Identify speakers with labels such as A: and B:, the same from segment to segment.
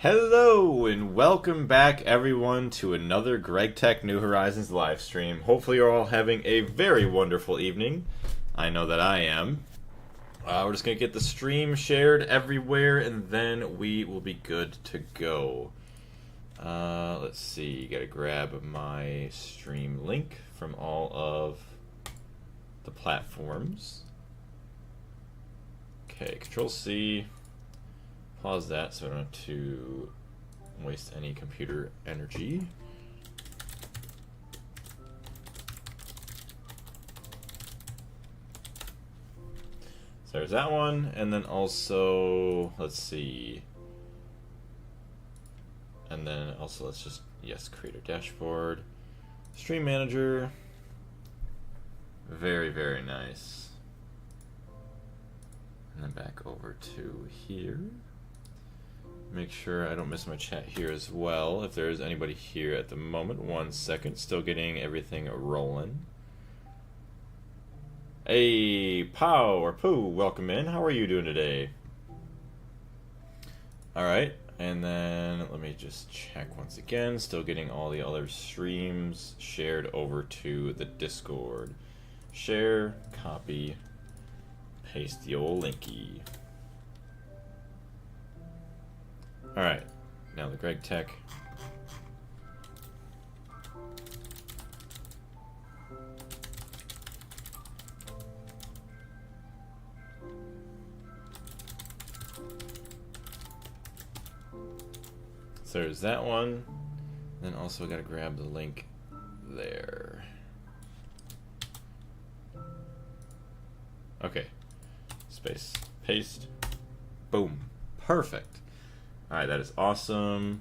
A: Hello and welcome back everyone to another Greg Tech New Horizons live stream. Hopefully you're all having a very wonderful evening. I know that I am. We're just going to get the stream shared everywhere and then we will be good to go. Let's see, gotta grab my stream link from all of the platforms. Okay, Control C. Pause that so I don't have to waste any computer energy. So there's that one, and then also, let's see. And then also let's just, yes, create a dashboard. Stream manager. Very, very nice. And then back over to here. Make sure I don't miss my chat here as well. If there is anybody here at the moment, 1 second. Still getting everything rolling. Hey, Pow or Pooh, welcome in. How are you doing today? Alright, and then let me just check once again. Still getting all the other streams shared over to the Discord. Share, copy, paste the old linky. Alright, now the Greg Tech. So there's that one. Then also gotta grab the link there. Okay. Space. Paste. Boom. Perfect. Alright, that is awesome.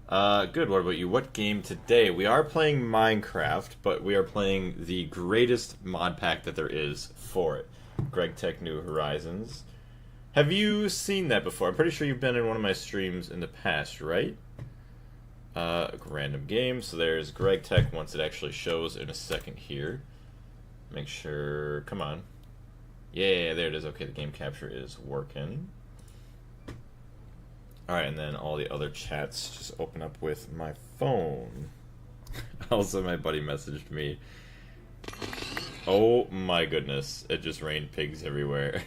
A: Good, what about you? What game today? We are playing Minecraft, but we are playing the greatest mod pack that there is for it. Greg Tech New Horizons. Have you seen that before? I'm pretty sure you've been in one of my streams in the past, right? Random game. So there's Greg Tech once it actually shows in a second here. Make sure, come on. Yeah, there it is. Okay, the game capture is working. Alright, and then all the other chats just open up with my phone. Also, my buddy messaged me. Oh my goodness, it just rained pigs everywhere.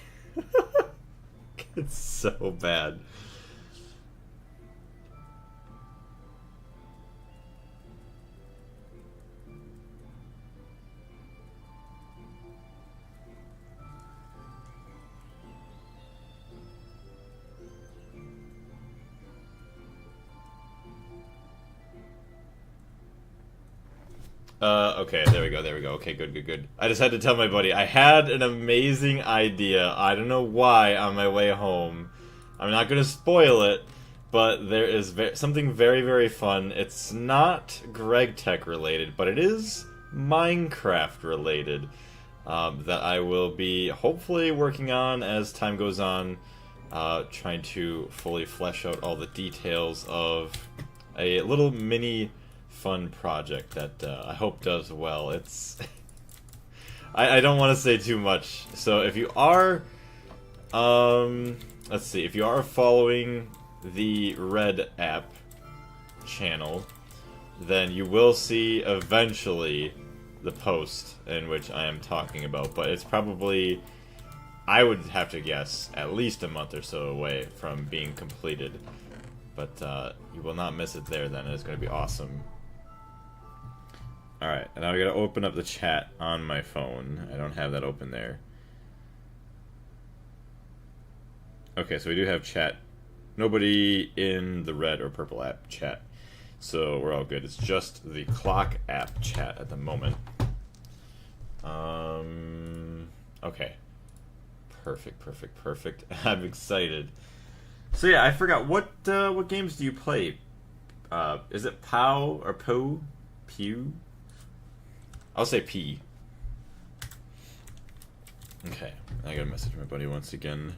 A: It's so bad. Okay, there we go, there we go. Okay, good, good, good. I just had to tell my buddy, I had an amazing idea. I don't know why on my way home. I'm not going to spoil it, but there is something very, very fun. It's not Greg Tech related, but it is Minecraft related that I will be hopefully working on as time goes on, trying to fully flesh out all the details of a little mini fun project that I hope does well. It's I don't want to say too much. So if you are let's see, if you are following the Red app channel, then you will see eventually the post in which I am talking about, but it's probably, I would have to guess, at least a month or so away from being completed. But you will not miss it there then. It's going to be awesome. Alright, and now I gotta open up the chat on my phone. I don't have that open there. Okay, so we do have chat. Nobody in the red or purple app chat. So we're all good. It's just the clock app chat at the moment. Okay. Perfect, perfect, perfect. I'm excited. So yeah, I forgot. What games do you play? Is it POW or POW? Pew? I'll say P. Okay, I gotta message my buddy once again.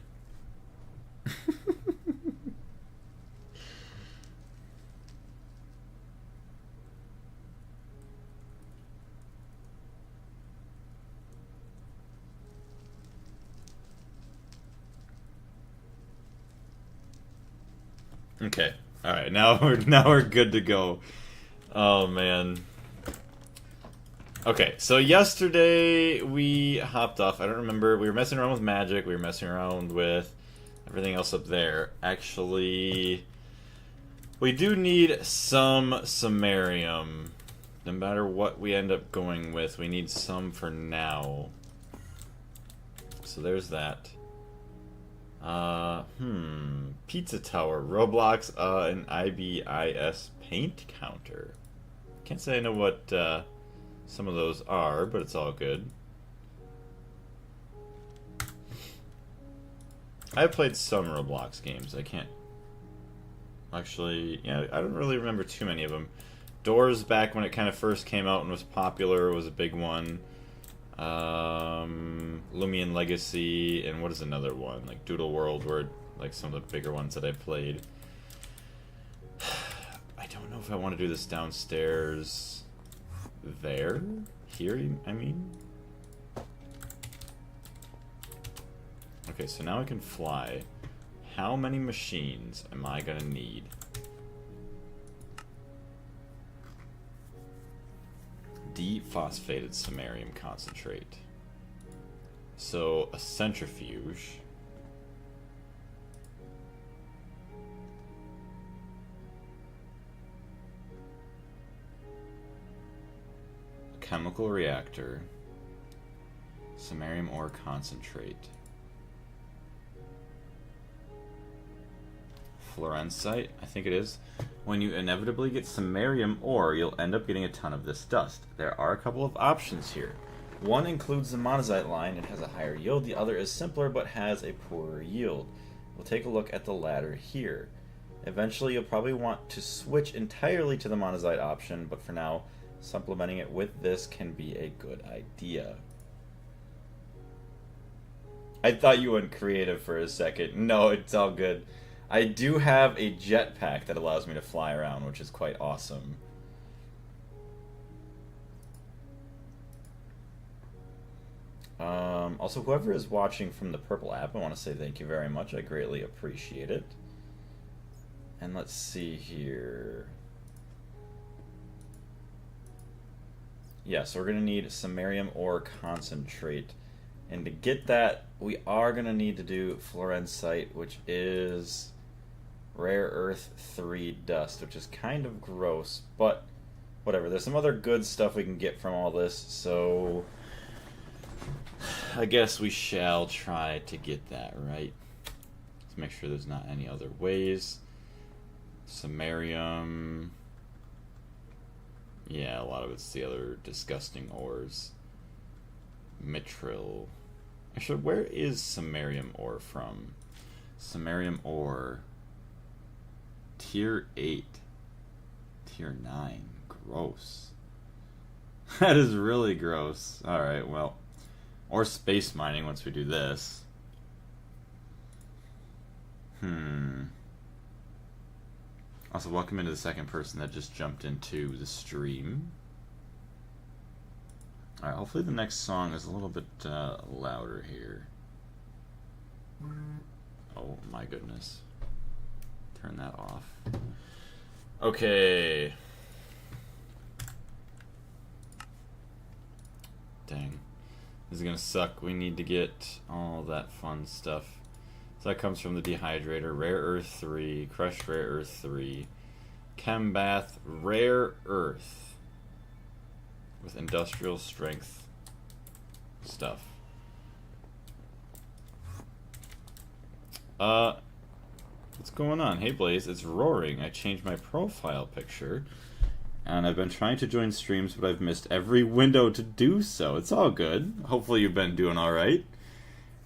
A: Okay, All right, now we're good to go. Oh man. Okay, so yesterday we hopped off. I don't remember. We were messing around with magic. We were messing around with everything else up there. Actually, we do need some samarium. No matter what we end up going with, we need some for now. So there's that. Pizza Tower, Roblox, an IBIS paint counter. Can't say I know what some of those are, but it's all good. I've played some Roblox games. I can't actually, yeah, I don't really remember too many of them. Doors, back when it kind of first came out and was popular, was a big one. Lumion Legacy, and what is another one? Like Doodle World, were like some of the bigger ones that I played. I don't know if I want to do this downstairs. There? Here, I mean? Okay, so now I can fly. How many machines am I gonna need? Dephosphated samarium concentrate. So, a centrifuge. A chemical reactor. Samarium ore concentrate. Fluorensite, I think it is. When you inevitably get samarium ore, you'll end up getting a ton of this dust. There are a couple of options here. One includes the Monazite Line. It has a higher yield. The other is simpler but has a poorer yield. We'll take a look at the latter here. Eventually, you'll probably want to switch entirely to the Monazite option, but for now, supplementing it with this can be a good idea. I thought you went creative for a second. No, it's all good. I do have a jetpack that allows me to fly around, which is quite awesome. Also, whoever is watching from the Purple app, I want to say thank you very much. I greatly appreciate it. And let's see here. Yeah, so we're going to need samarium ore concentrate. And to get that, we are going to need to do fluorensite, which is rare earth 3 dust, which is kind of gross, but whatever. There's some other good stuff we can get from all this, so I guess we shall try to get that, right? Let's make sure there's not any other ways. Samarium. Yeah, a lot of it's the other disgusting ores. Mithril. Actually, where is samarium ore from? Samarium ore. Tier 8. Tier 9. Gross. That is really gross. Alright, well. Or space mining once we do this. Also, welcome into the second person that just jumped into the stream. Alright, hopefully the next song is a little bit louder here. Oh my goodness. Turn that off. Okay. Dang. This is gonna suck. We need to get all that fun stuff. So that comes from the dehydrator. Rare Earth 3, Crushed Rare Earth 3, Chem Bath, Rare Earth with industrial strength stuff. What's going on? Hey Blaze, it's roaring. I changed my profile picture and I've been trying to join streams, but I've missed every window to do so. It's all good. Hopefully you've been doing alright.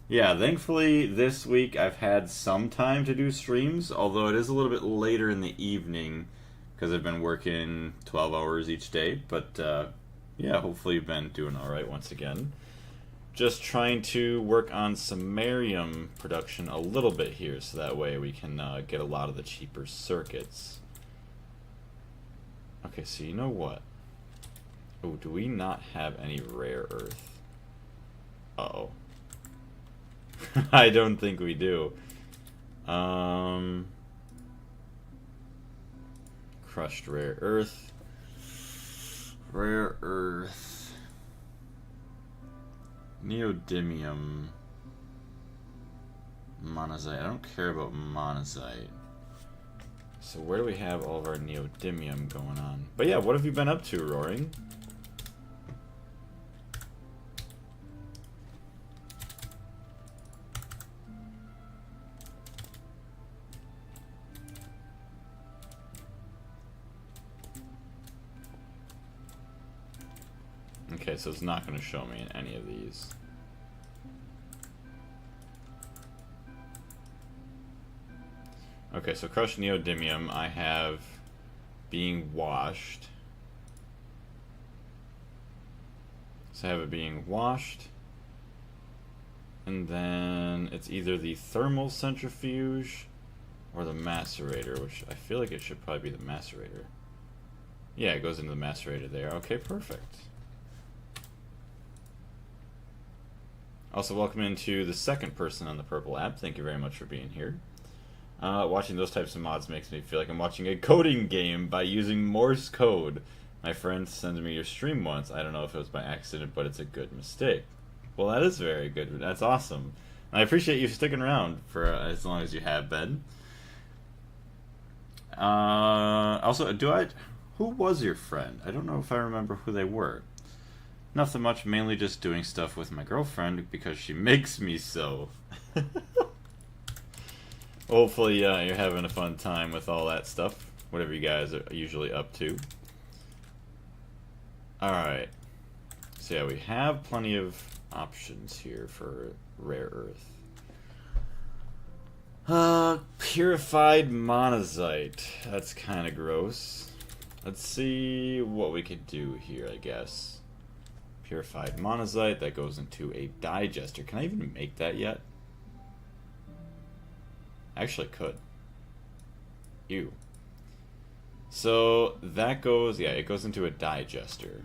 A: Yeah, thankfully this week I've had some time to do streams, although it is a little bit later in the evening because I've been working 12 hours each day. But yeah, hopefully you've been doing alright once again. Just trying to work on samarium production a little bit here, so that way we can get a lot of the cheaper circuits. Okay, so you know what? Oh, do we not have any rare earth? Uh-oh. I don't think we do. crushed rare earth. Rare earth. Neodymium. Monazite. I don't care about monazite. So where do we have all of our neodymium going on? But yeah, what have you been up to, Roaring? Okay, so it's not going to show me in any of these. Okay, so crushed neodymium I have being washed. So I have it being washed. And then it's either the thermal centrifuge or the macerator, which I feel like it should probably be the macerator. Yeah, it goes into the macerator there. Okay, perfect. Also, welcome into the second person on the purple app. Thank you very much for being here. Watching those types of mods makes me feel like I'm watching a coding game by using Morse code. My friend sent me your stream once. I don't know if it was by accident, but it's a good mistake. Well, that is very good. That's awesome. And I appreciate you sticking around for as long as you have been. Also, who was your friend? I don't know if I remember who they were. Nothing much, mainly just doing stuff with my girlfriend because she makes me so. Hopefully you're having a fun time with all that stuff, whatever you guys are usually up to. Alright, so yeah, we have plenty of options here for rare earth. Purified monazite, that's kind of gross. Let's see what we could do here, I guess. Purified monazite, that goes into a digester. Can I even make that yet? Actually could. Ew. So that goes, yeah, it goes into a digester.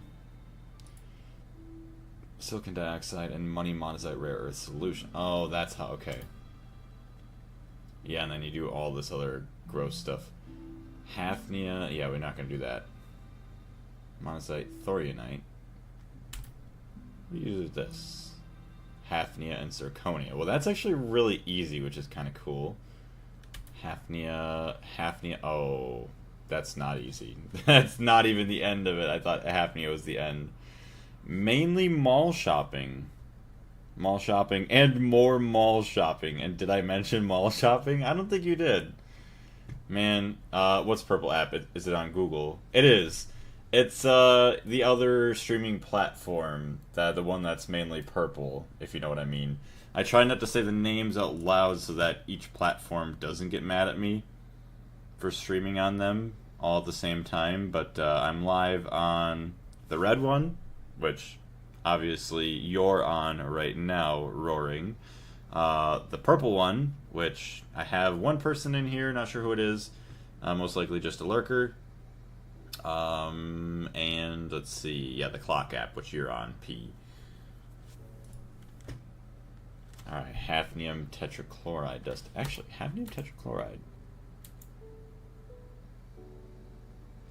A: Silicon dioxide and money monazite rare earth solution. Oh, that's how, okay. Yeah, and then you do all this other gross stuff. Hafnia, yeah, we're not going to do that. Monazite thorionite. We use this. Hafnia and zirconia. Well, that's actually really easy, which is kind of cool. Hafnia, oh, that's not easy. That's not even the end of it. I thought Hafnia was the end. Mainly mall shopping. Mall shopping and more mall shopping. And did I mention mall shopping? I don't think you did. Man, what's Purple app? Is it on Google? It is. It's the other streaming platform, the one that's mainly purple, if you know what I mean. I try not to say the names out loud so that each platform doesn't get mad at me for streaming on them all at the same time, but I'm live on the red one, which obviously you're on right now, Roaring. The purple one, which I have one person in here, not sure who it is, most likely just a lurker. And let's see, yeah, the clock app, which you're on, P. Alright, hafnium tetrachloride dust. Actually, hafnium tetrachloride.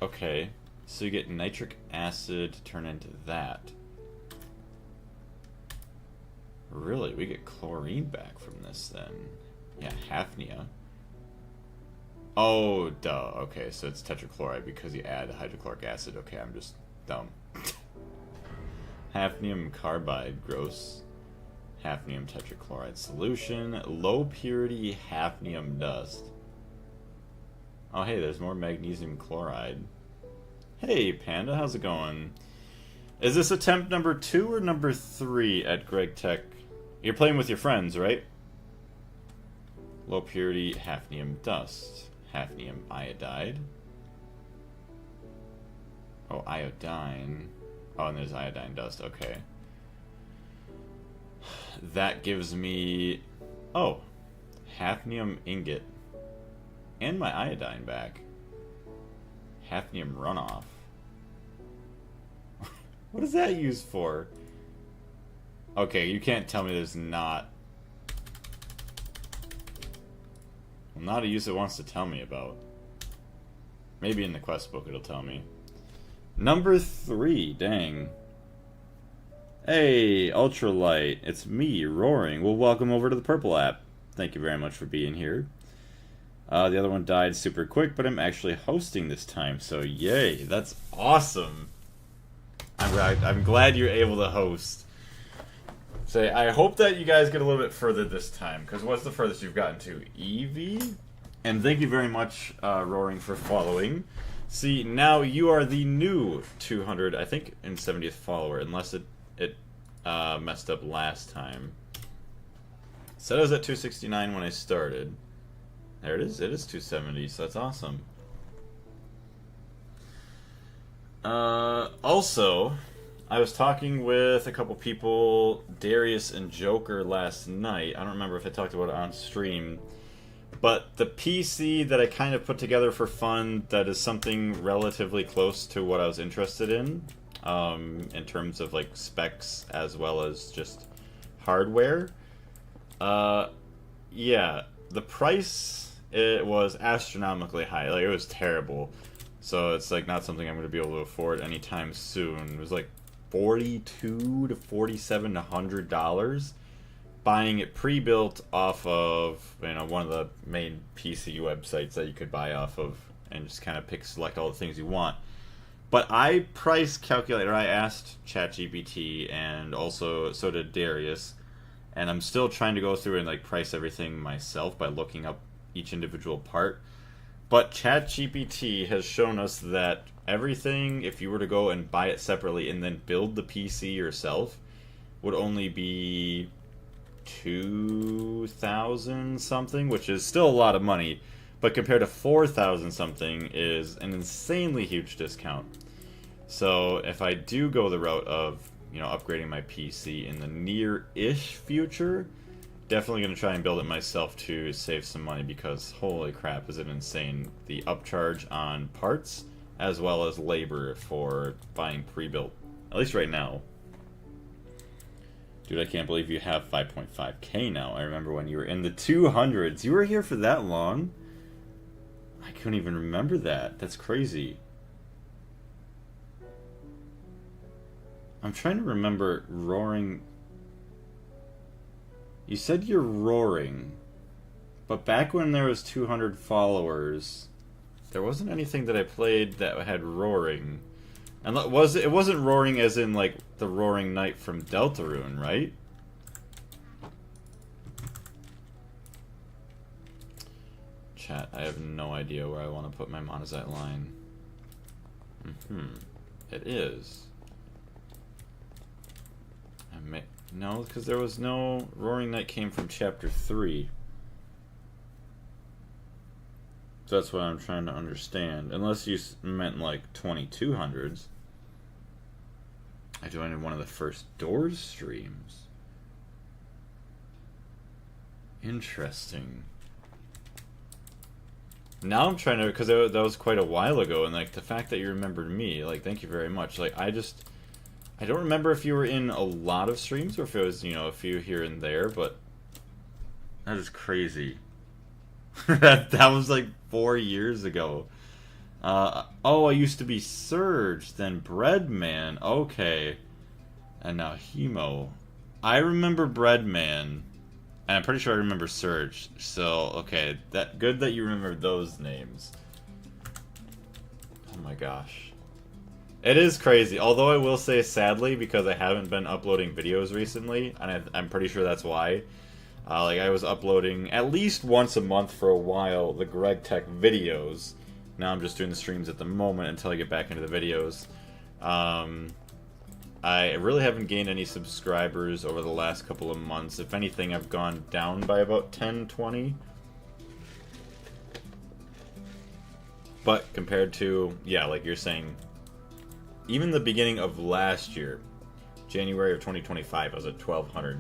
A: Okay, so you get nitric acid to turn into that. Really, we get chlorine back from this then. Yeah, hafnia. Oh, duh. Okay, so it's tetrachloride because you add hydrochloric acid. Okay, I'm just dumb. Hafnium carbide, gross. Hafnium tetrachloride solution. Low purity hafnium dust. Oh, hey, there's more magnesium chloride. Hey, Panda, how's it going? Is this attempt number 2 or number 3 at Greg Tech? You're playing with your friends, right? Low purity hafnium dust. Hafnium iodide. Oh, iodine. Oh, and there's iodine dust. Okay. That gives me... Oh. Hafnium ingot. And my iodine back. Hafnium runoff. What is that used for? Okay, you can't tell me there's not... Well, not a use it wants to tell me about. Maybe in the quest book it'll tell me. Number 3, dang. Hey, Ultralight, it's me, Roaring. Well, welcome over to the Purple app. Thank you very much for being here. The other one died super quick, but I'm actually hosting this time, so yay, that's awesome. I'm glad you're able to host. Say, I hope that you guys get a little bit further this time, because what's the furthest you've gotten to? EV? And thank you very much, Roaring, for following. See, now you are the new 200, I think, and 70th follower, unless it messed up last time. Said I was at 269 when I started. There it is 270, so that's awesome. Also, I was talking with a couple people, Darius and Joker, last night. I don't remember if I talked about it on stream. But the PC that I kind of put together for fun, that is something relatively close to what I was interested in terms of like specs as well as just hardware. Yeah, the price, it was astronomically high. Like, it was terrible. So it's like not something I'm going to be able to afford anytime soon. It was like $42 to $47 to $100. Buying it pre-built off of, you know, one of the main PC websites that you could buy off of, and just kind of select all the things you want. But I price calculator. I asked ChatGPT, and also so did Darius, and I'm still trying to go through and like price everything myself by looking up each individual part. But ChatGPT has shown us that everything, if you were to go and buy it separately and then build the PC yourself, would only be 2,000 something, which is still a lot of money, but compared to 4,000 something is an insanely huge discount. So if I do go the route of, you know, upgrading my PC in the near-ish future, definitely going to try and build it myself to save some money, because holy crap is it insane, the upcharge on parts as well as labor for buying pre-built, at least right now. Dude, I can't believe you have 5.5k now. I remember when you were in the 200s. You were here for that long? I couldn't even remember that. That's crazy. I'm trying to remember Roaring. You said you're Roaring, but back when there was 200 followers, there wasn't anything that I played that had Roaring. And it wasn't Roaring as in like the Roaring Knight from Deltarune, right? Chat, I have no idea where I want to put my Monazite Line. It is. No, because there was no... Roaring Knight came from Chapter 3. So that's what I'm trying to understand. Unless you meant like 2200s. I joined in one of the first Doors streams. Interesting. Now I'm trying to... Because that was quite a while ago, and like the fact that you remembered me, like, thank you very much. Like, I don't remember if you were in a lot of streams or if it was, you know, a few here and there, but that is crazy. that was like 4 years ago. Oh, I used to be Surge, then Breadman. Okay. And now Hemo. I remember Breadman, and I'm pretty sure I remember Surge. So, okay, good that you remember those names. Oh my gosh. It is crazy, although I will say sadly, because I haven't been uploading videos recently, and I'm pretty sure that's why. Like, I was uploading at least once a month for a while, the Greg Tech videos. Now I'm just doing the streams at the moment until I get back into the videos. I really haven't gained any subscribers over the last couple of months. If anything, I've gone down by about 10, 20. But compared to, yeah, like you're saying, even the beginning of last year, January of 2025, I was at 1,200.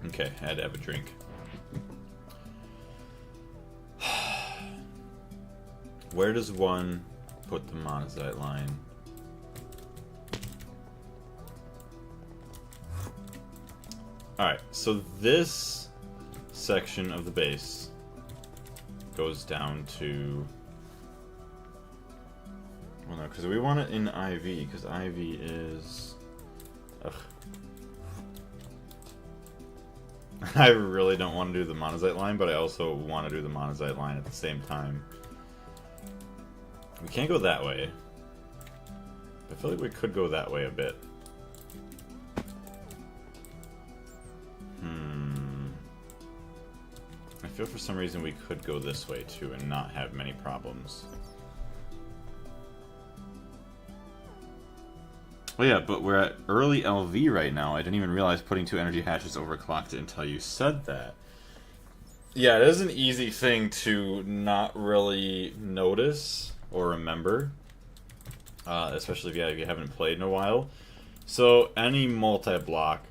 A: Okay, I had to have a drink. Where does one put the Monazite Line? Alright, so this section of the base goes down to... Well, no, because we want it in IV, because IV is... Ugh. I really don't want to do the Monazite line, but I also want to do the Monazite line at the same time. We can't go that way. I feel like we could go that way a bit. I feel for some reason we could go this way too and not have many problems. Oh yeah, but we're at early LV right now. I didn't even realize putting 2 energy hatches overclocked it until you said that. Yeah, it is an easy thing to not really notice or remember. Especially if you haven't played in a while. So any multi-block,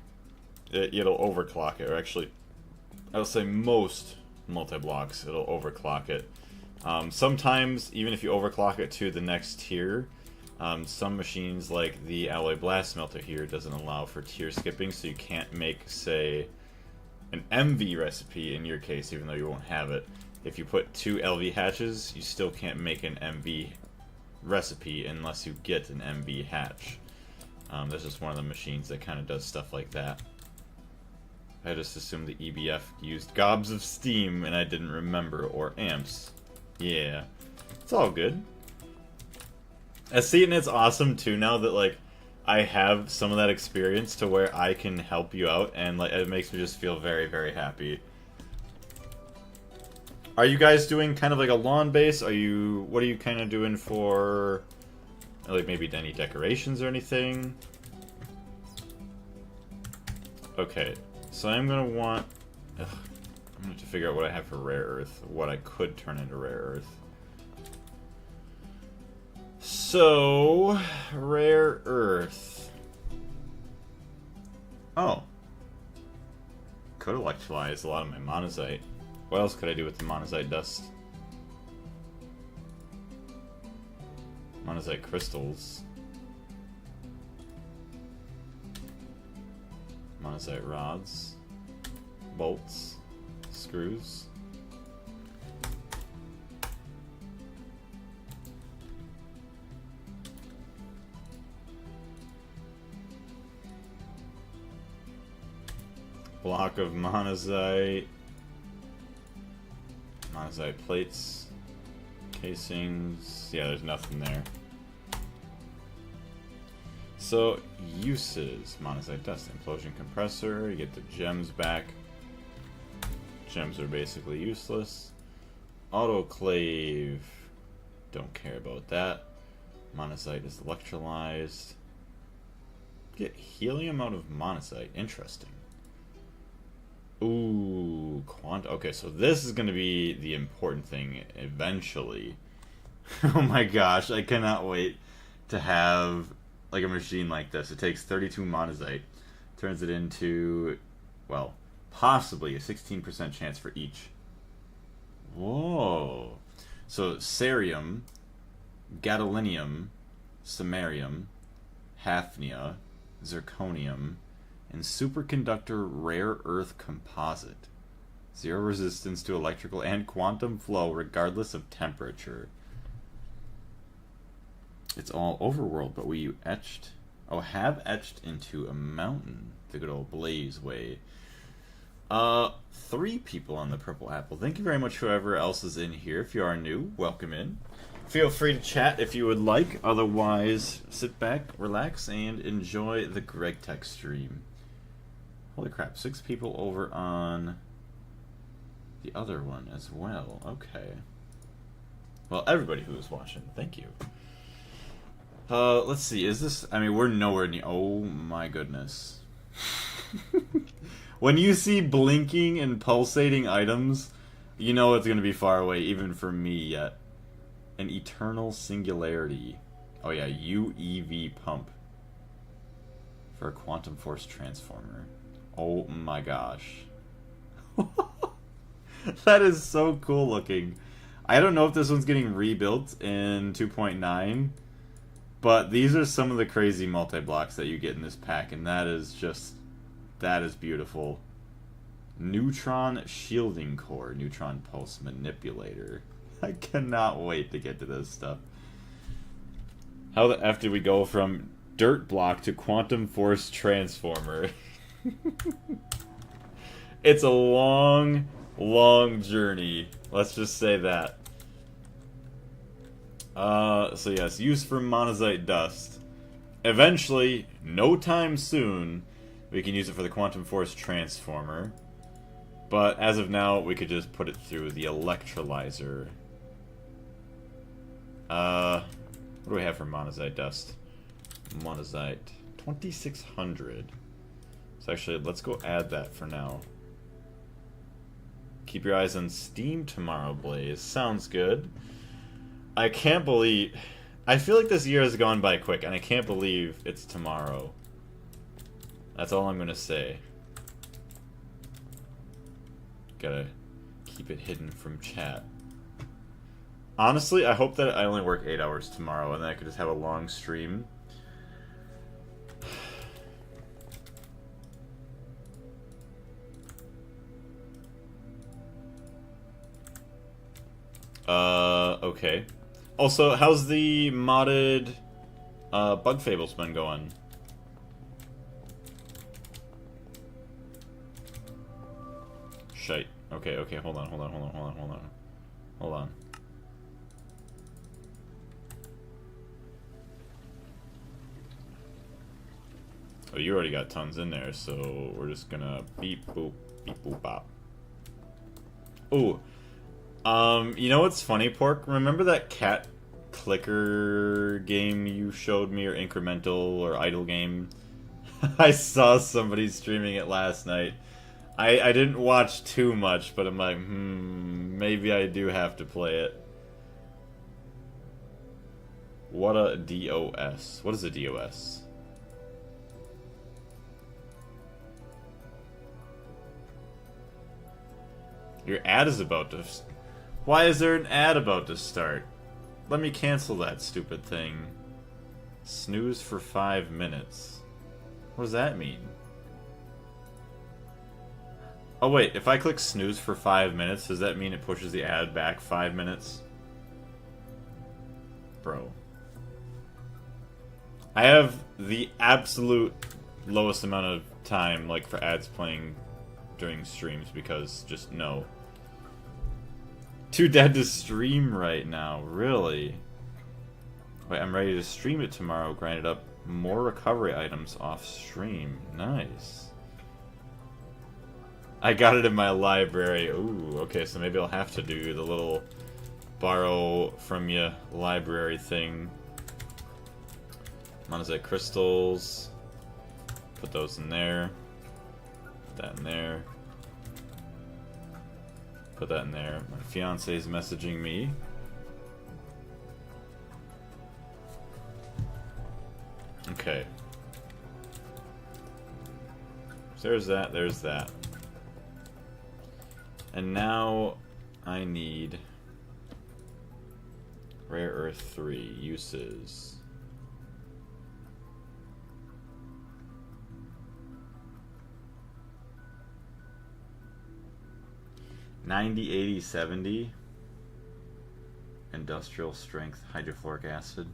A: it'll overclock it, or actually, I would say most multi-blocks, it'll overclock it. Sometimes, even if you overclock it to the next tier, some machines like the Alloy Blast Smelter here doesn't allow for tier skipping, so you can't make, say, an MV recipe in your case, even though you won't have it. If you put 2 LV hatches, you still can't make an MV recipe unless you get an MV hatch. This is one of the machines that kind of does stuff like that. I just assumed the EBF used gobs of steam and I didn't remember, or amps. Yeah, it's all good. I see, and it's awesome too now that like I have some of that experience to where I can help you out, and like it makes me just feel very, very happy. Are you guys doing kind of like a lawn base? What are you kind of doing for, like, maybe any decorations or anything? Okay, so I'm gonna want... I'm gonna have to figure out what I have for rare earth, what I could turn into rare earth. So, rare earth. Oh. Could electrolyze a lot of my monazite. What else could I do with the monazite dust? Monazite crystals. Monazite rods. Bolts. Screws. Block of monazite. Monazite plates. Casings. Yeah, there's nothing there. So, uses. Monazite dust. Implosion compressor. You get the gems back. Gems are basically useless. Autoclave. Don't care about that. Monazite is electrolyzed. Get helium out of monazite. Interesting. Ooh, okay, so this is going to be the important thing eventually. Oh my gosh, I cannot wait to have like a machine like this. It takes 32 monazite, turns it into, well, possibly a 16% chance for each. Whoa. So cerium, gadolinium, samarium, hafnia, zirconium, and superconductor rare earth composite. 0 resistance to electrical and quantum flow regardless of temperature. It's all overworld, but we have etched into a mountain the good old Blaze way. 3 people on the purple apple. Thank you very much, whoever else is in here. If you are new, welcome in. Feel free to chat if you would like. Otherwise, sit back, relax, and enjoy the Greg Tech stream. Holy crap, 6 people over on the other one as well. Okay. Well, everybody who is watching, thank you. Let's see, is this... I mean, we're nowhere near... Oh my goodness. When you see blinking and pulsating items, you know it's going to be far away, even for me yet. An eternal singularity. Oh yeah, UEV pump. For a quantum force transformer. Oh my gosh. That is so cool looking. I don't know if this one's getting rebuilt in 2.9, but these are some of the crazy multi-blocks that you get in this pack, and that is just... that is beautiful. Neutron shielding core, neutron pulse manipulator. I cannot wait to get to this stuff. How the F did we go from dirt block to quantum force transformer? It's a long, long journey. Let's just say that. So yes, use for monazite dust. Eventually, no time soon, we can use it for the quantum force transformer. But as of now, we could just put it through the electrolyzer. What do we have for monazite dust? Monazite. 2600. So actually, let's go add that for now. Keep your eyes on Steam tomorrow, Blaze. Sounds good. I can't believe... I feel like this year has gone by quick, and I can't believe it's tomorrow. That's all I'm gonna say. Gotta keep it hidden from chat. Honestly, I hope that I only work 8 hours tomorrow, and then I could just have a long stream. Okay. Also, how's the modded Bug Fables been going? Shite. Okay, okay, hold on. Hold on. Oh, you already got tons in there, so we're just gonna beep boop bop. Ooh. You know what's funny, Pork? Remember that cat clicker game you showed me, or incremental or idle game? I saw somebody streaming it last night. I didn't watch too much, but I'm like, maybe I do have to play it. What a DOS. What is a DOS? Your ad is about to... Why is there an ad about to start? Let me cancel that stupid thing. Snooze for 5 minutes. What does that mean? Oh wait, if I click snooze for 5 minutes, does that mean it pushes the ad back 5 minutes? Bro. I have the absolute lowest amount of time, like, for ads playing during streams, because just no. Too dead to stream right now, really? Wait, I'm ready to stream it tomorrow, grinded up more recovery items off stream. Nice. I got it in my library. Ooh, okay, so maybe I'll have to do the little borrow from you library thing. Monazite crystals. Put those in there. Put that in there. Put that in there. My fiance is messaging me. Okay. So there's that, there's that. And now I need Rare Earth 3 uses. 90, 80, 70. Industrial strength hydrofluoric acid.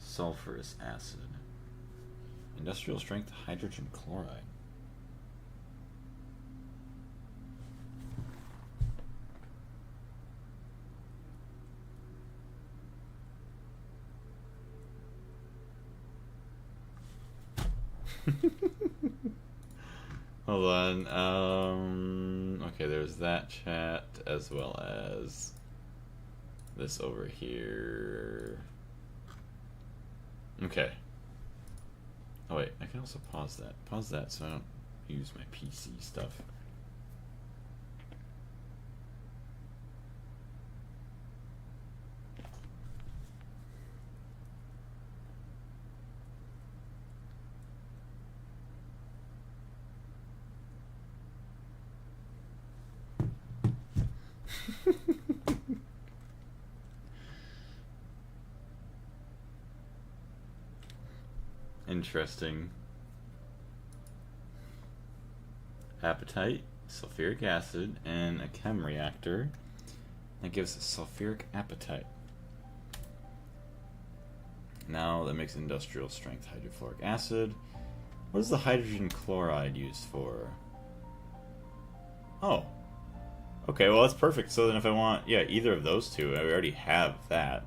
A: Sulfurous acid. Industrial strength hydrogen chloride. Hold on. Okay, there's that chat as well as this over here. Okay. Oh wait, I can also pause that. Pause that so I don't use my PC stuff. Interesting. Apatite, sulfuric acid, and a chem reactor. That gives sulfuric apatite. Now that makes industrial strength hydrofluoric acid. What is the hydrogen chloride used for? Oh. Okay, well that's perfect. So then if I want, yeah, either of those two, I already have that.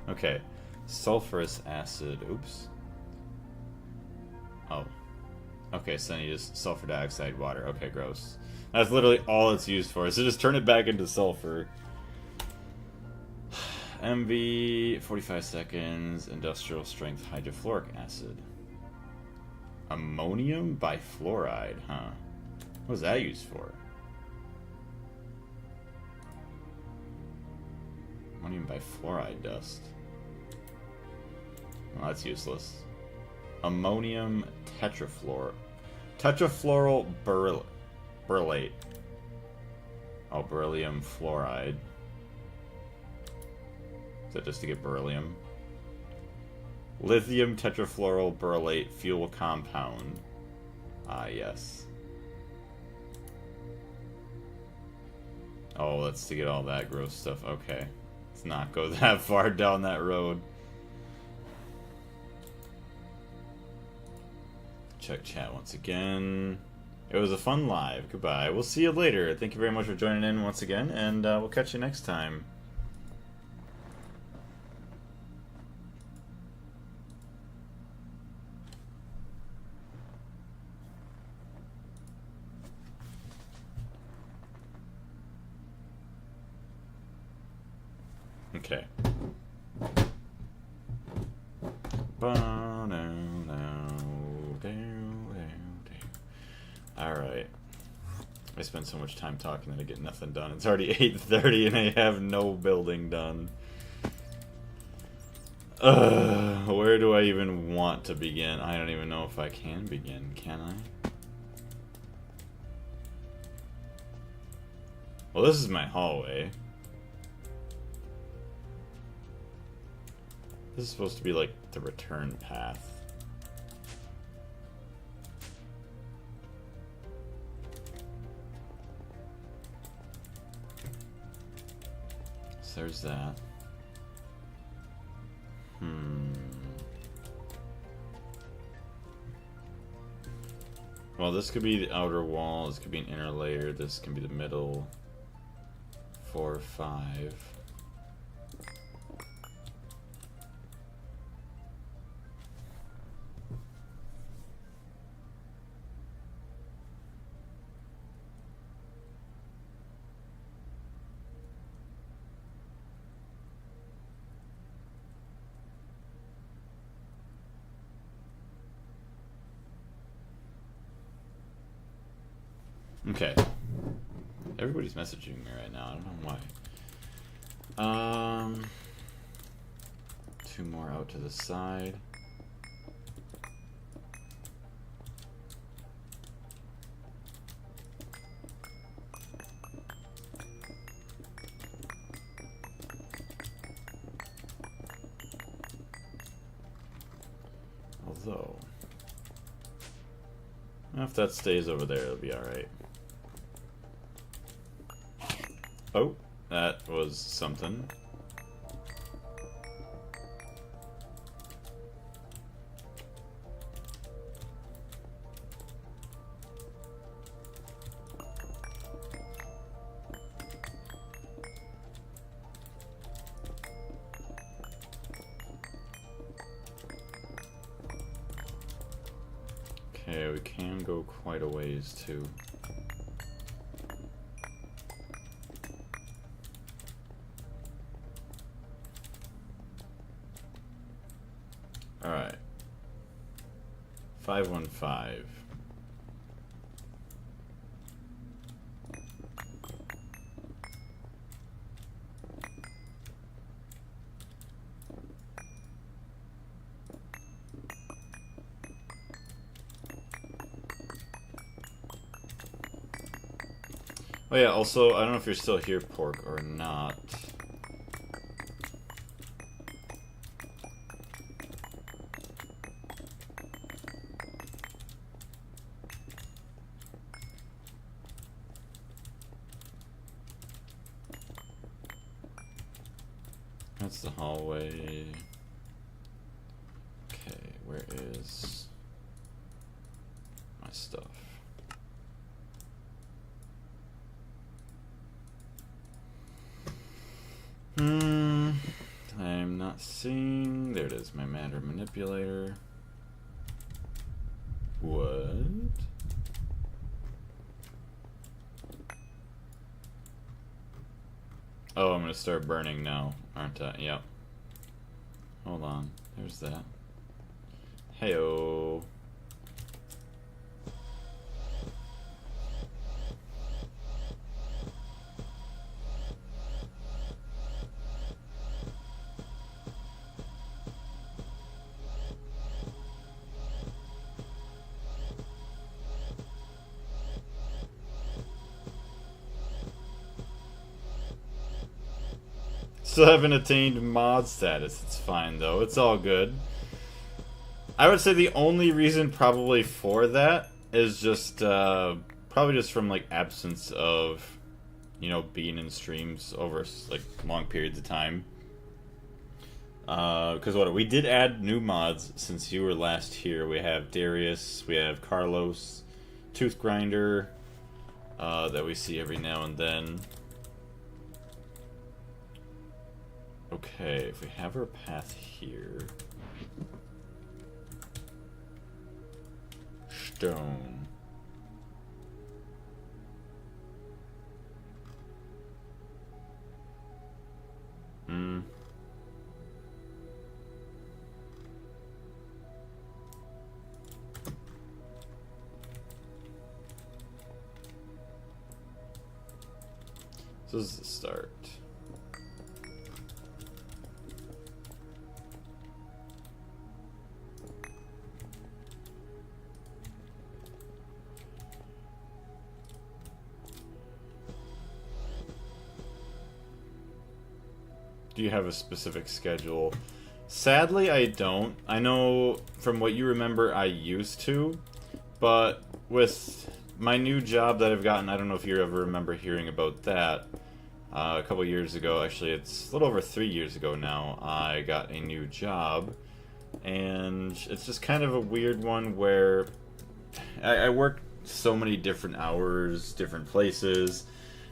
A: Okay, sulfurous acid, oops. Oh. Okay, so then you just sulfur dioxide, water. Okay, gross. That's literally all it's used for, so just turn it back into sulfur. MV, 45 seconds, industrial strength hydrofluoric acid. Ammonium bifluoride, huh? What is that used for? Ammonium bifluoride dust. Well, that's useless. Ammonium tetrafluoral berylate. Oh, beryllium fluoride. Is that just to get beryllium? Lithium tetrafluoral berylate fuel compound. Ah, yes. Oh, that's to get all that gross stuff. Okay. Let's not go that far down that road. Check chat once again. It was a fun live. Goodbye. We'll see you later. Thank you very much for joining in once again, and we'll catch you next time. Okay. Alright. I spend so much time talking that I get nothing done. It's already 8:30 and I have no building done. Where do I even want to begin? I don't even know if I can begin, can I? Well, this is my hallway. This is supposed to be like the return path. So there's that. Well, this could be the outer wall, this could be an inner layer, this can be the middle. 4, 5. Okay. Everybody's messaging me right now. I don't know why. 2 more out to the side. Although, if that stays over there, it'll be alright. Oh, that was something. Okay, we can go quite a ways too. Alright. 515. Oh yeah, also, I don't know if you're still here, Pork, or not. That's the hallway. Okay, where is my stuff? I'm not seeing. There it is, my matter manipulator. What? Oh, I'm gonna start burning now, aren't I? Yep. Hold on. There's that. Heyo. Still haven't attained mod status. It's fine though. It's all good. I would say the only reason probably for that is just probably just from like absence of, you know, being in streams over like long periods of time. Because what we did add new mods since you were last here. We have Darius, we have Carlos, Tooth Grinder, that we see every now and then. Okay, if we have our path here. Stone. So this is the start. Do you have a specific schedule? Sadly, I don't. I know from what you remember I used to, but with my new job that I've gotten, I don't know if you ever remember hearing about that. A couple years ago, actually it's a little over 3 years ago now, I got a new job, and it's just kind of a weird one where I work so many different hours, different places,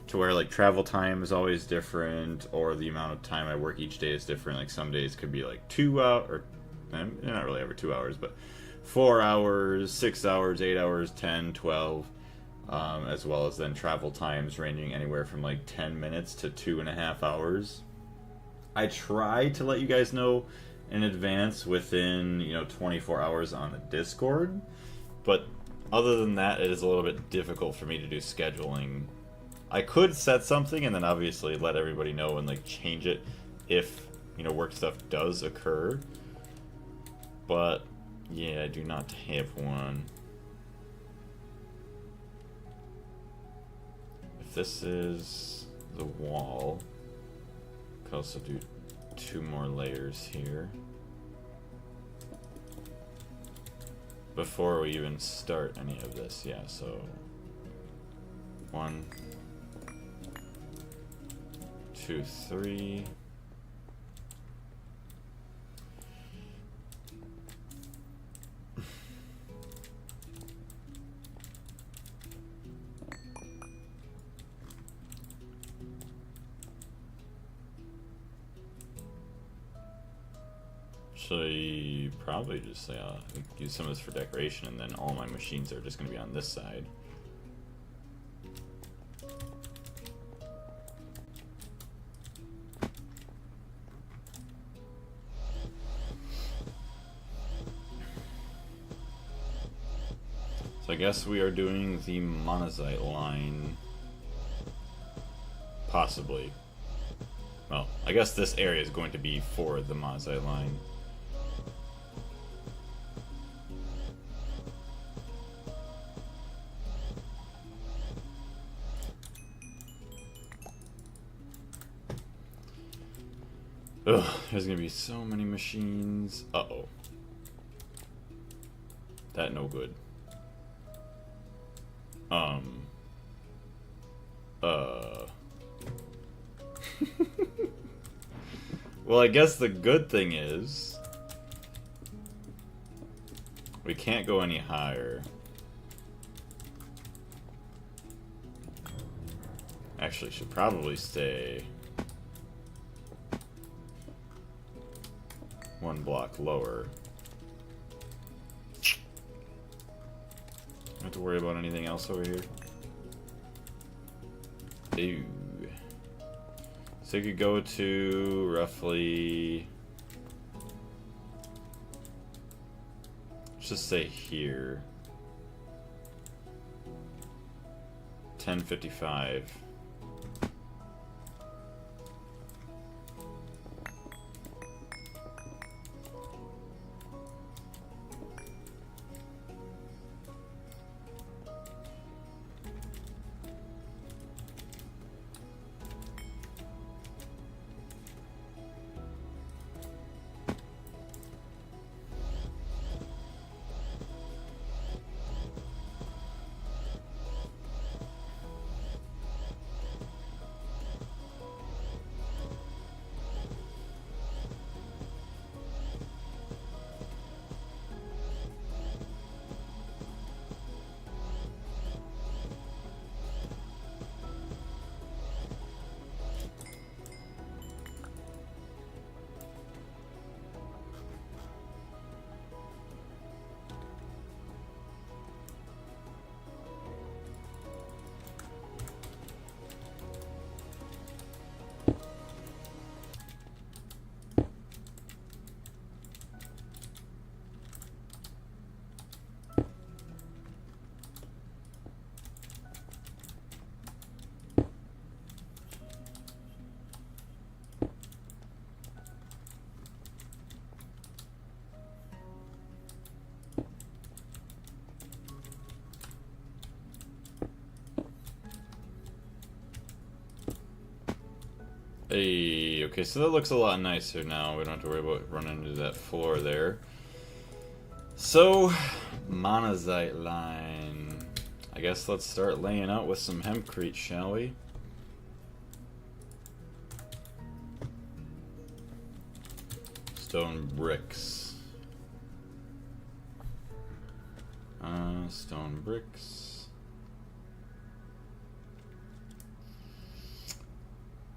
A: to where like travel time is always different, or the amount of time I work each day is different. Like some days could be like 2 hours, or not really ever 2 hours, but 4 hours, 6 hours, 8 hours, 10, 12, as well as then travel times ranging anywhere from like 10 minutes to 2.5 hours. I try to let you guys know in advance within, 24 hours on the Discord, but other than that, it is a little bit difficult for me to do scheduling. I could set something and then obviously let everybody know and like change it if, work stuff does occur. But yeah, I do not have one. If this is the wall, I could also do 2 more layers here before we even start any of this. Yeah, so 1, 2, 3. Actually, probably just use some of this for decoration, and then all my machines are just going to be on this side. So I guess we are doing the Monazite Line. Possibly. Well, I guess this area is going to be for the Monazite Line. Ugh, there's gonna be so many machines. Uh-oh. That no good. Well, I guess the good thing is we can't go any higher. Actually, should probably stay one block lower. Don't have to worry about anything else over here. Ew. So you could go to roughly, let's just say here, 1055. Hey, okay, so that looks a lot nicer now. We don't have to worry about running into that floor there. So, Monazite Line. I guess let's start laying out with some hempcrete, shall we? Stone bricks. Stone bricks.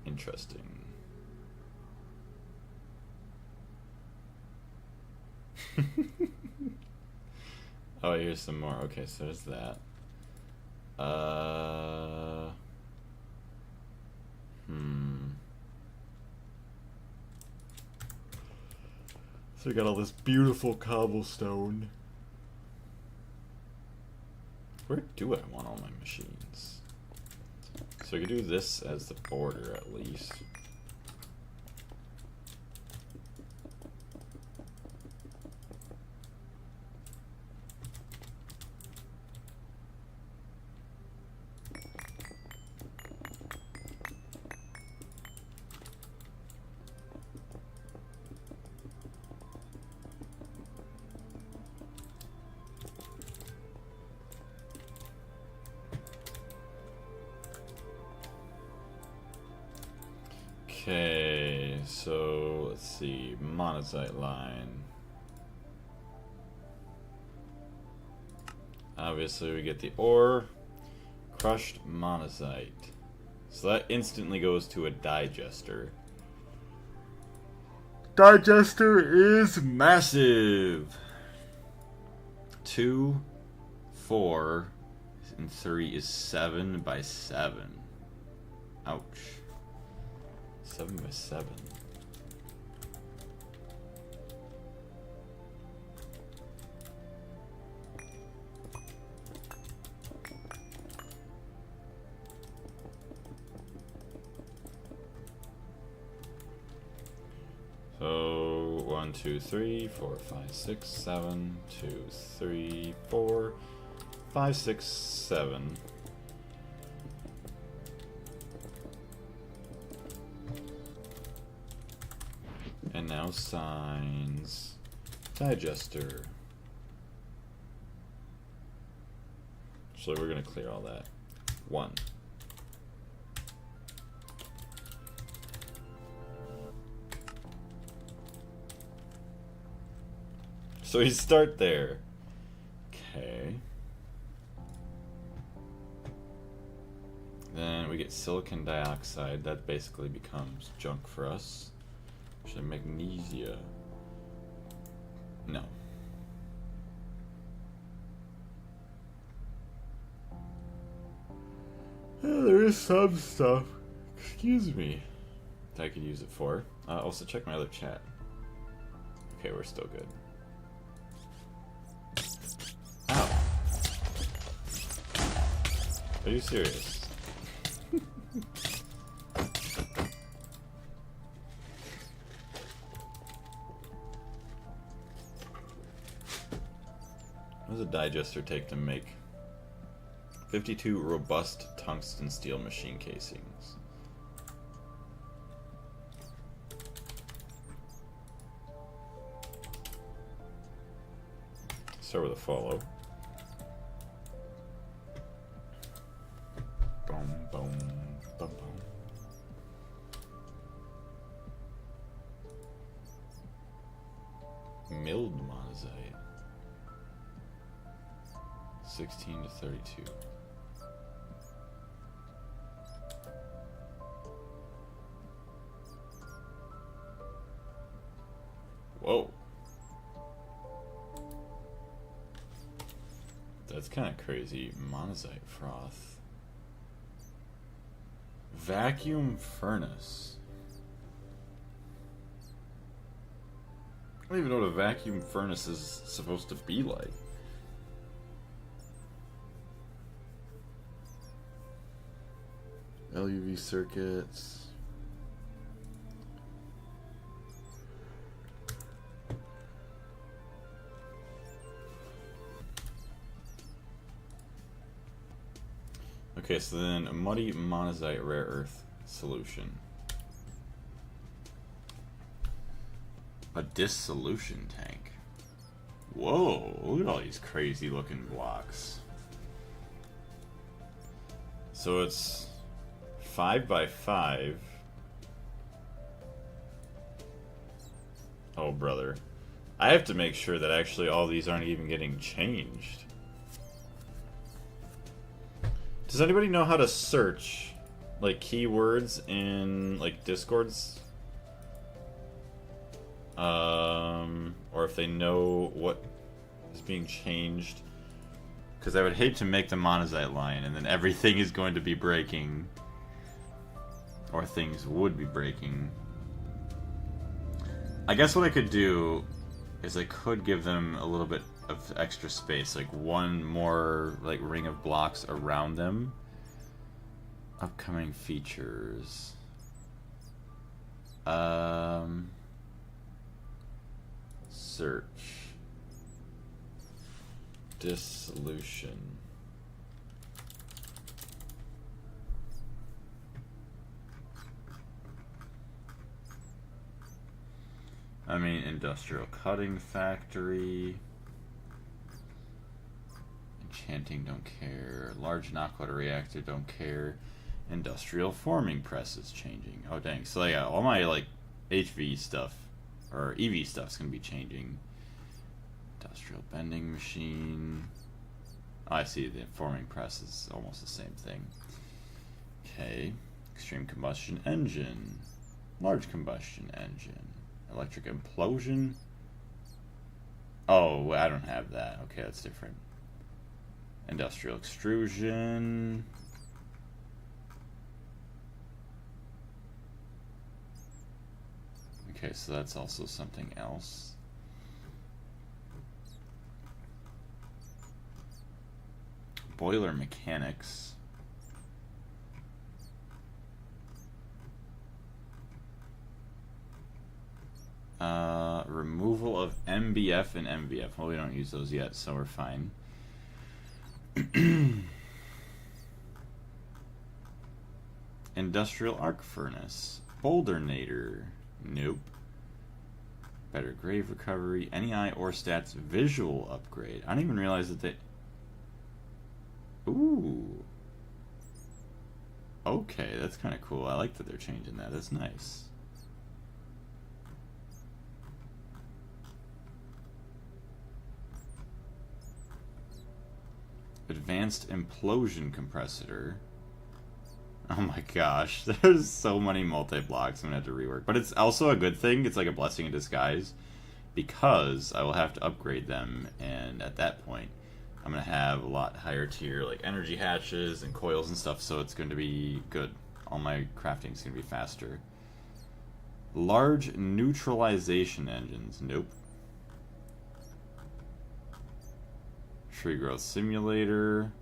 A: Interesting. Oh, here's some more. Okay, so there's that. So we got all this beautiful cobblestone. Where do I want all my machines? So we could do this as the border at least. Okay, so let's see, Monazite Line. Obviously we get the ore, crushed monazite. So that instantly goes to a digester. Digester is massive! 2, 4, and 3 is 7 by 7. Ouch. 7 by 7. So 1, 2, 3, 4, 5, 6, 7, 2, 3, 4, 5, 6, 7. Now signs. Digester. So we're going to clear all that. 1. So we start there. Okay. Then we get silicon dioxide. That basically becomes junk for us. Actually, magnesia. No. There is some stuff. Excuse me. That I could use it for. Also, check my other chat. Okay, we're still good. Ow. Are you serious? What does a digester take to make 52 robust tungsten steel machine casings? Start with a follow. Boom, boom, boom, boom. Milled monazite. 16 to 32. Whoa. That's kind of crazy. Monazite froth. Vacuum furnace. I don't even know what a vacuum furnace is supposed to be like. LUV circuits. Okay, so then a muddy monazite rare earth solution. A dissolution tank. Whoa, look at all these crazy looking blocks. So it's 5 by 5. Oh, brother. I have to make sure that actually all these aren't even getting changed. Does anybody know how to search, like, keywords in, like, Discords? Or if they know what is being changed. Because I would hate to make the Monazite line and then everything is going to be breaking. Or things would be breaking. I guess what I could do is I could give them a little bit of extra space, like one more like ring of blocks around them. Upcoming features. Search. Dissolution. I mean, industrial cutting factory. Enchanting, don't care. Large knockwater reactor, don't care. Industrial forming press is changing. Oh, dang. So, yeah, all my, like, HV stuff, or EV stuff's gonna be changing. Industrial bending machine. Oh, I see, the forming press is almost the same thing. Okay. Extreme combustion engine. Large combustion engine. Electric implosion. Oh, I don't have that. Okay, that's different. Industrial extrusion. Okay, so that's also something else. Boiler mechanics. Removal of MBF and MVF. Well, we don't use those yet, so we're fine. Industrial arc furnace. Bouldernator. Nope.
B: Better grave recovery. NEI or stats visual upgrade. I didn't even realize that they... Ooh. Okay, that's kind of cool. I like that they're changing that. That's nice. Advanced implosion compressor. Oh my gosh, there's so many multi-blocks I'm gonna have to rework. But it's also a good thing. It's like a blessing in disguise, because I will have to upgrade them, and at that point I'm gonna have a lot higher tier like energy hatches and coils and stuff, so it's going to be good. All my crafting is gonna be faster. Large neutralization engines. Nope. Tree growth simulator.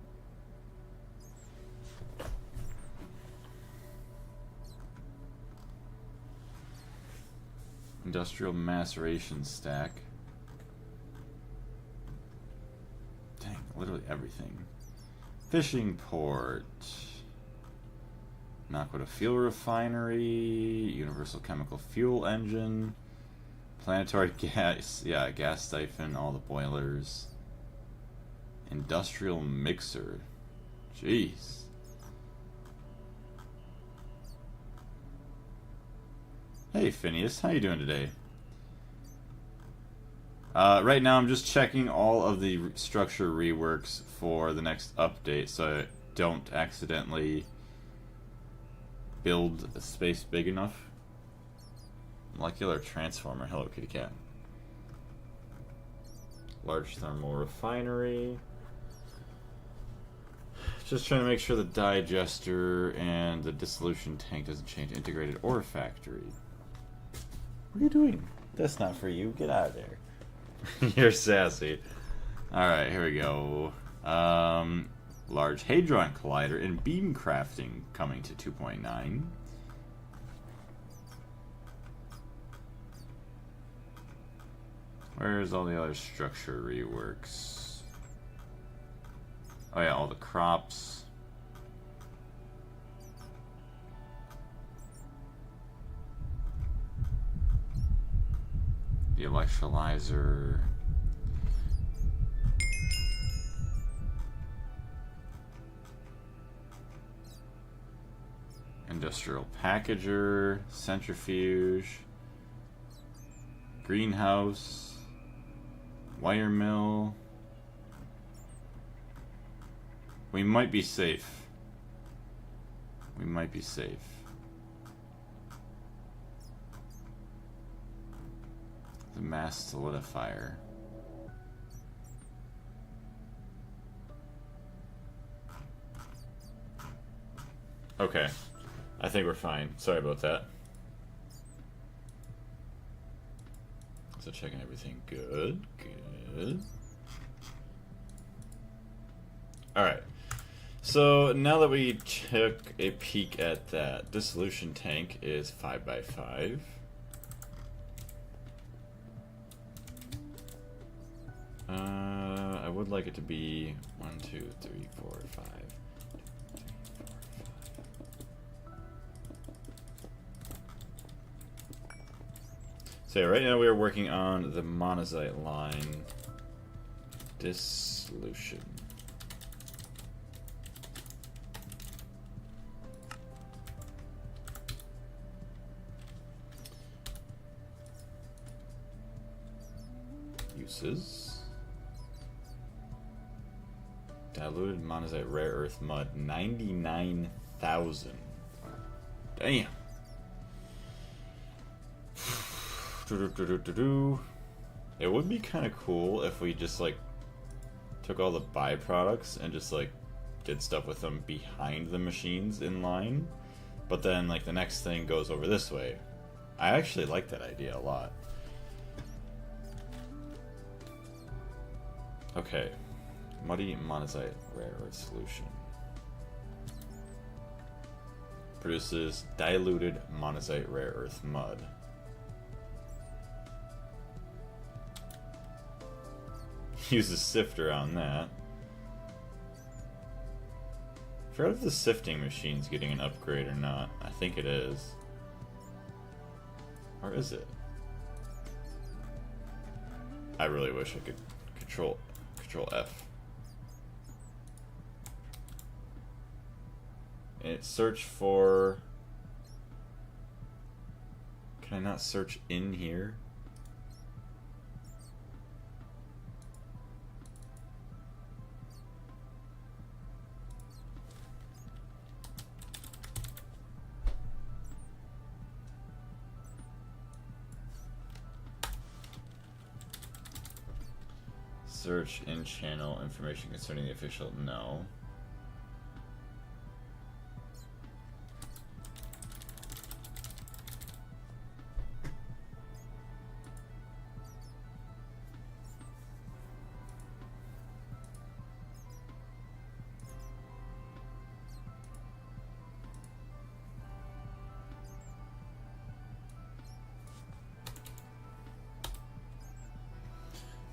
B: Industrial maceration stack. Dang, literally everything. Fishing port. Naquita fuel refinery. Universal chemical fuel engine. Planetary gas. Yeah, gas siphon. All the boilers. Industrial mixer. Jeez. Hey Phineas, how you doing today? Right now I'm just checking all of the structure reworks for the next update so I don't accidentally build a space big enough. Molecular transformer. Hello, kitty cat. Large thermal refinery. Just trying to make sure the digester and the dissolution tank doesn't change. Integrated ore factory. What are you doing? That's not for you. Get out of there. You're sassy. Alright, here we go. Large Hadron Collider and beam crafting coming to 2.9. Where's all the other structure reworks? Oh yeah, all the crops. The electrolyzer. Industrial packager, centrifuge, greenhouse, wire mill. We might be safe. We might be safe. The mass solidifier.
A: Okay. I think we're fine. Sorry about that. So checking everything. Good. Good. Alright. So now that we took a peek at that, dissolution tank is 5x5. I would like it to be 1, 2, 3, 4, 5. So yeah, right now we are working on the Monazite Line dissolution. Uses. Diluted Monazite rare earth mud, 99,000. Damn. It would be kind of cool if we just like took all the byproducts and just like did stuff with them behind the machines in line, but then like the next thing goes over this way. I actually like that idea a lot. Okay, muddy monazite rare earth solution produces diluted monazite rare earth mud. Use a sifter on that. I forgot if the sifting machine's getting an upgrade or not. I think it is. Or is it? I really wish I could control F. And search for... Can I not search in here? Search in channel information concerning the official, no.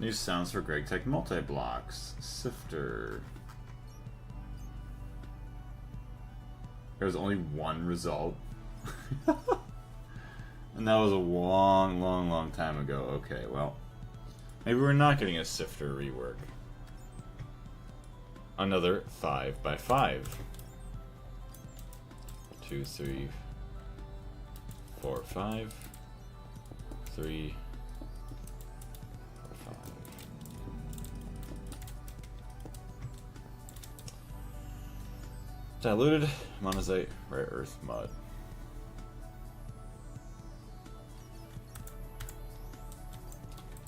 A: New sounds for Greg Tech multi-blocks. Sifter. There's only one result. And that was a long time ago. Okay, well. Maybe we're not getting a Sifter rework. Another 5x5. 2, 3, 4, 5. 3. Diluted monazite rare earth mud.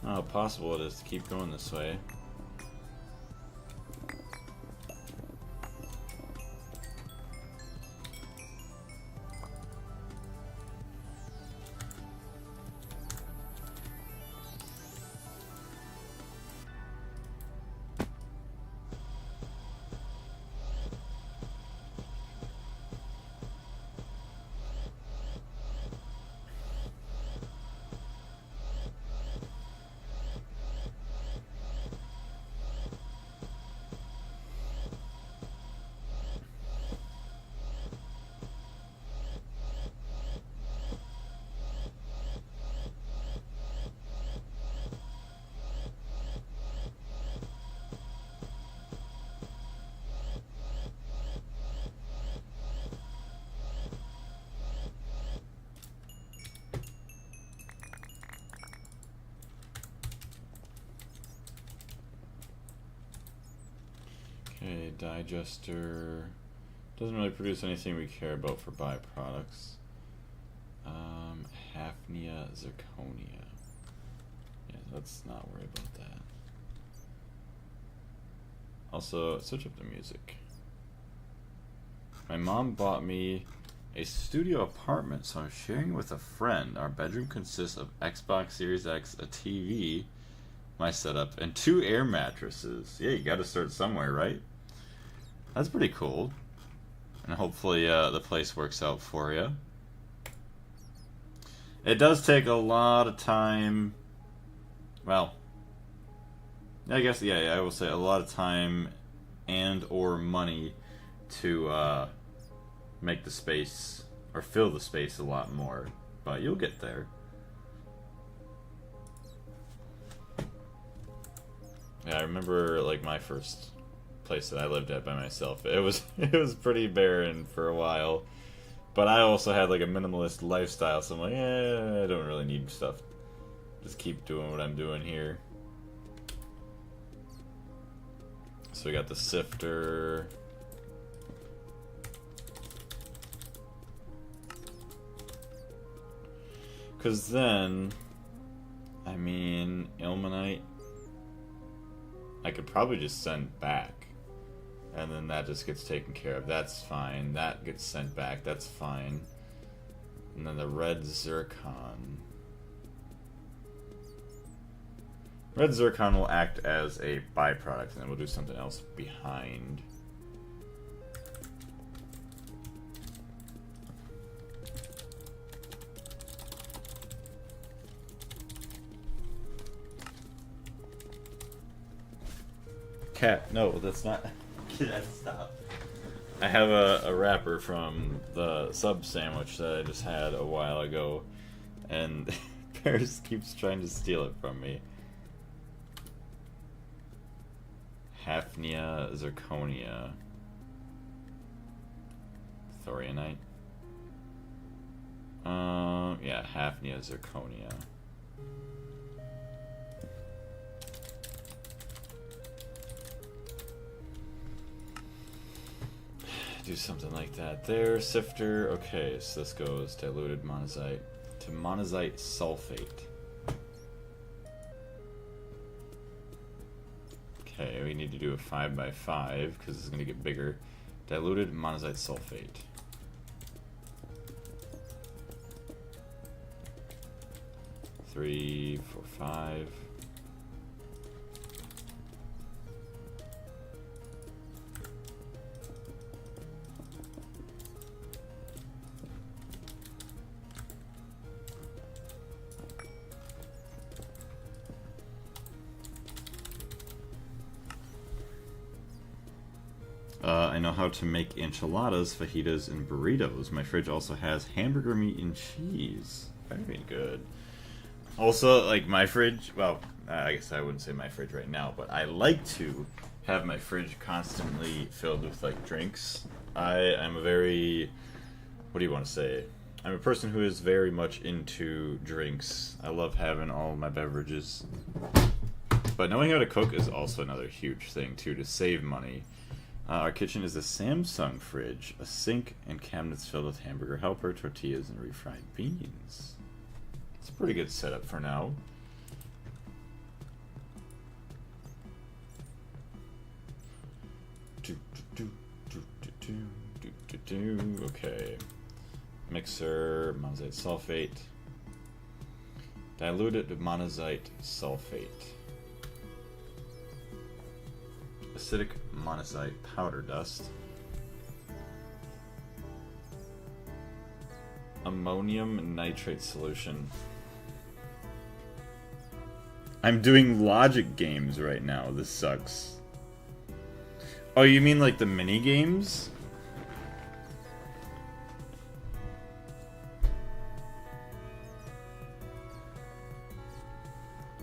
A: How possible it is to keep going this way. Okay, digester doesn't really produce anything we care about for byproducts. Hafnia zirconia. Yeah, let's not worry about that. Also, switch up the music. My mom bought me a studio apartment, so I'm sharing with a friend. Our bedroom consists of Xbox Series X, a TV, my setup, and 2 air mattresses. Yeah, you gotta start somewhere, right? That's pretty cool. And hopefully the place works out for you. It does take a lot of time. Well, I guess, yeah, I will say a lot of time and or money to make the space, or fill the space a lot more. But you'll get there. Yeah, I remember, like, my first place that I lived at by myself. It was pretty barren for a while, but I also had like a minimalist lifestyle, so I'm like, I don't really need stuff. Just keep doing what I'm doing here. So we got the sifter. Because then, I mean, ilmenite, I could probably just send back. And then that just gets taken care of. That's fine. That gets sent back. That's fine. And then the red zircon. Red zircon will act as a byproduct, and then we'll do something else behind. Cat, no, that's not. Stop. I have a wrapper from the sub sandwich that I just had a while ago, and Paris keeps trying to steal it from me. Hafnia, Zirconia, Thorianite. Yeah, Hafnia, Zirconia. Do something like that there. Sifter. Okay, so this goes diluted monazite to monazite sulfate. Okay, we need to do a 5x5 because it's going to get bigger. Diluted monazite sulfate. Three, four, five. I know how to make enchiladas, fajitas, and burritos. My fridge also has hamburger meat and cheese. Very good. Also, like my fridge, well, I guess I wouldn't say my fridge right now, but I like to have my fridge constantly filled with like drinks. I'm a very, what do you want to say? I'm a person who is very much into drinks. I love having all my beverages. But knowing how to cook is also another huge thing too, to save money. Our kitchen is a Samsung fridge, a sink, and cabinets filled with hamburger helper, tortillas, and refried beans. It's a pretty good setup for now. Okay. Mixer, monazite sulfate. Diluted monazite sulfate. Acidic monazite powder dust. Ammonium nitrate solution. I'm doing logic games right now. This sucks. Oh, you mean like the mini games?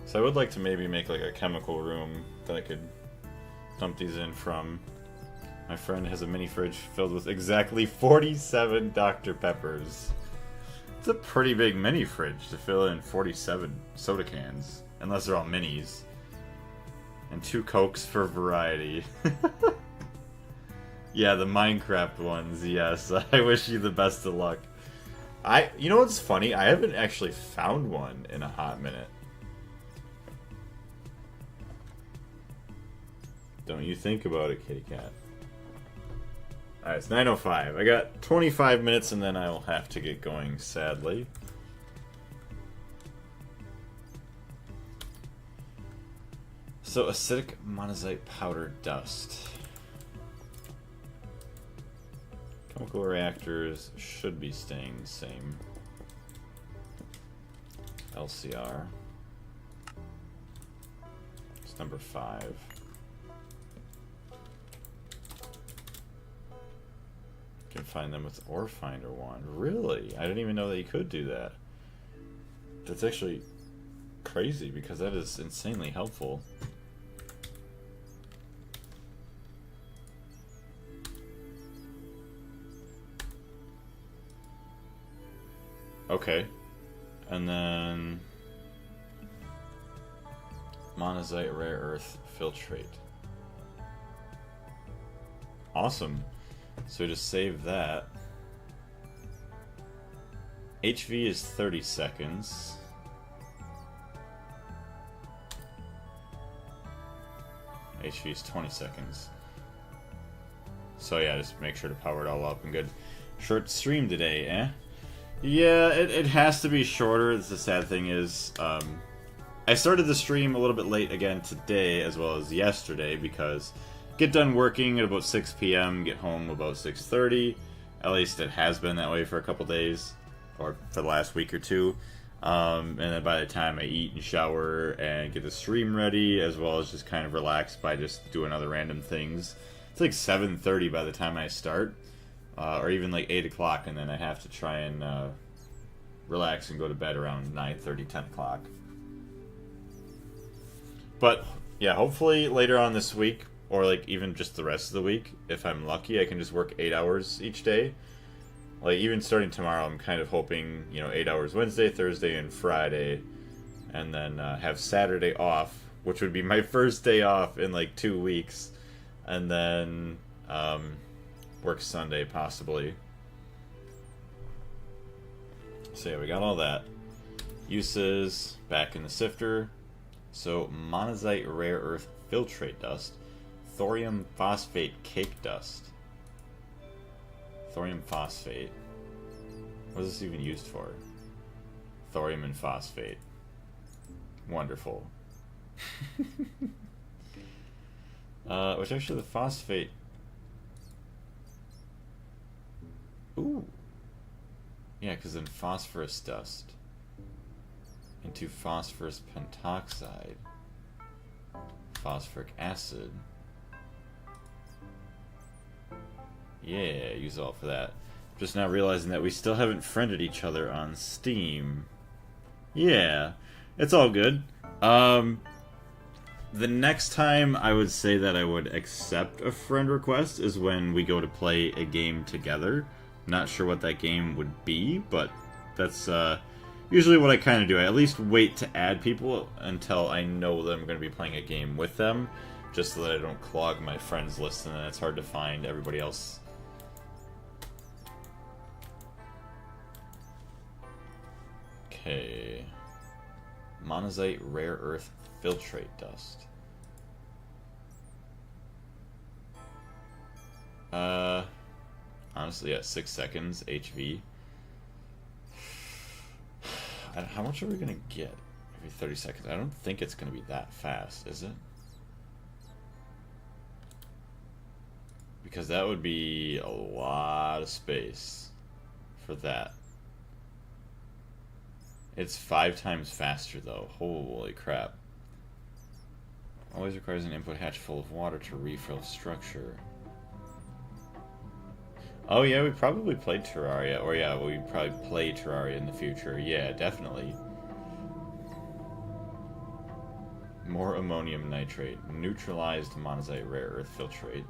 A: So I would like to maybe make like a chemical room that I could dump these in from. My friend has a mini fridge filled with exactly 47 Dr. Peppers. It's a pretty big mini fridge to fill in 47 soda cans, unless they're all minis. And 2 Cokes for variety. Yeah, the Minecraft ones, yes. I wish you the best of luck. You know what's funny? I haven't actually found one in a hot minute. Don't you think about it, kitty cat. Alright, it's 9:05. I got 25 minutes and then I'll have to get going, sadly. So, acidic monazite powder dust. Chemical reactors should be staying the same. LCR. It's number 5. Can find them with Ore Finder 1. Really? I didn't even know that you could do that. That's actually crazy because that is insanely helpful. Okay. And then monazite rare earth filtrate. Awesome. So we just save that. HV is 30 seconds. HV is 20 seconds. So yeah, just make sure to power it all up and good. Short stream today, eh? Yeah, it has to be shorter. The sad thing is, I started the stream a little bit late again today as well as yesterday because get done working at about 6 p.m., get home about 6:30. At least it has been that way for a couple days, or for the last week or two. And then by the time I eat and shower and get the stream ready, as well as just kind of relax by just doing other random things, it's like 7:30 by the time I start, or even like 8 o'clock, and then I have to try and relax and go to bed around 9:30, 10 o'clock. But yeah, hopefully later on this week, or like even just the rest of the week. If I'm lucky, I can just work 8 hours each day. Like even starting tomorrow, I'm kind of hoping, you know, 8 hours Wednesday, Thursday, and Friday, and then have Saturday off, which would be my first day off in like 2 weeks, and then work Sunday possibly. So yeah, we got all that. Uses back in the sifter. So monazite rare earth filtrate dust, thorium phosphate cake dust. Thorium phosphate. What is this even used for? Thorium and phosphate. Wonderful. Which actually the phosphate. Ooh. Yeah, because then phosphorus dust into phosphorus pentoxide, phosphoric acid. Yeah, use it all for that. Just now realizing that we still haven't friended each other on Steam. Yeah, it's all good. The next time I would say that I would accept a friend request is when we go to play a game together. Not sure what that game would be, but that's usually what I kind of do. I at least wait to add people until I know that I'm going to be playing a game with them, just so that I don't clog my friends list and then it's hard to find everybody else. Okay. Monazite rare earth filtrate dust. Honestly, yeah, 6 seconds, HV. How much are we gonna get every 30 seconds? I don't think it's gonna be that fast, is it? Because that would be a lot of space for that. It's 5 times faster though. Holy crap. Always requires an input hatch full of water to refill structure. Oh yeah, we probably played Terraria, or yeah, we probably play Terraria in the future. Yeah, definitely. More ammonium nitrate. Neutralized monazite rare earth filtrate.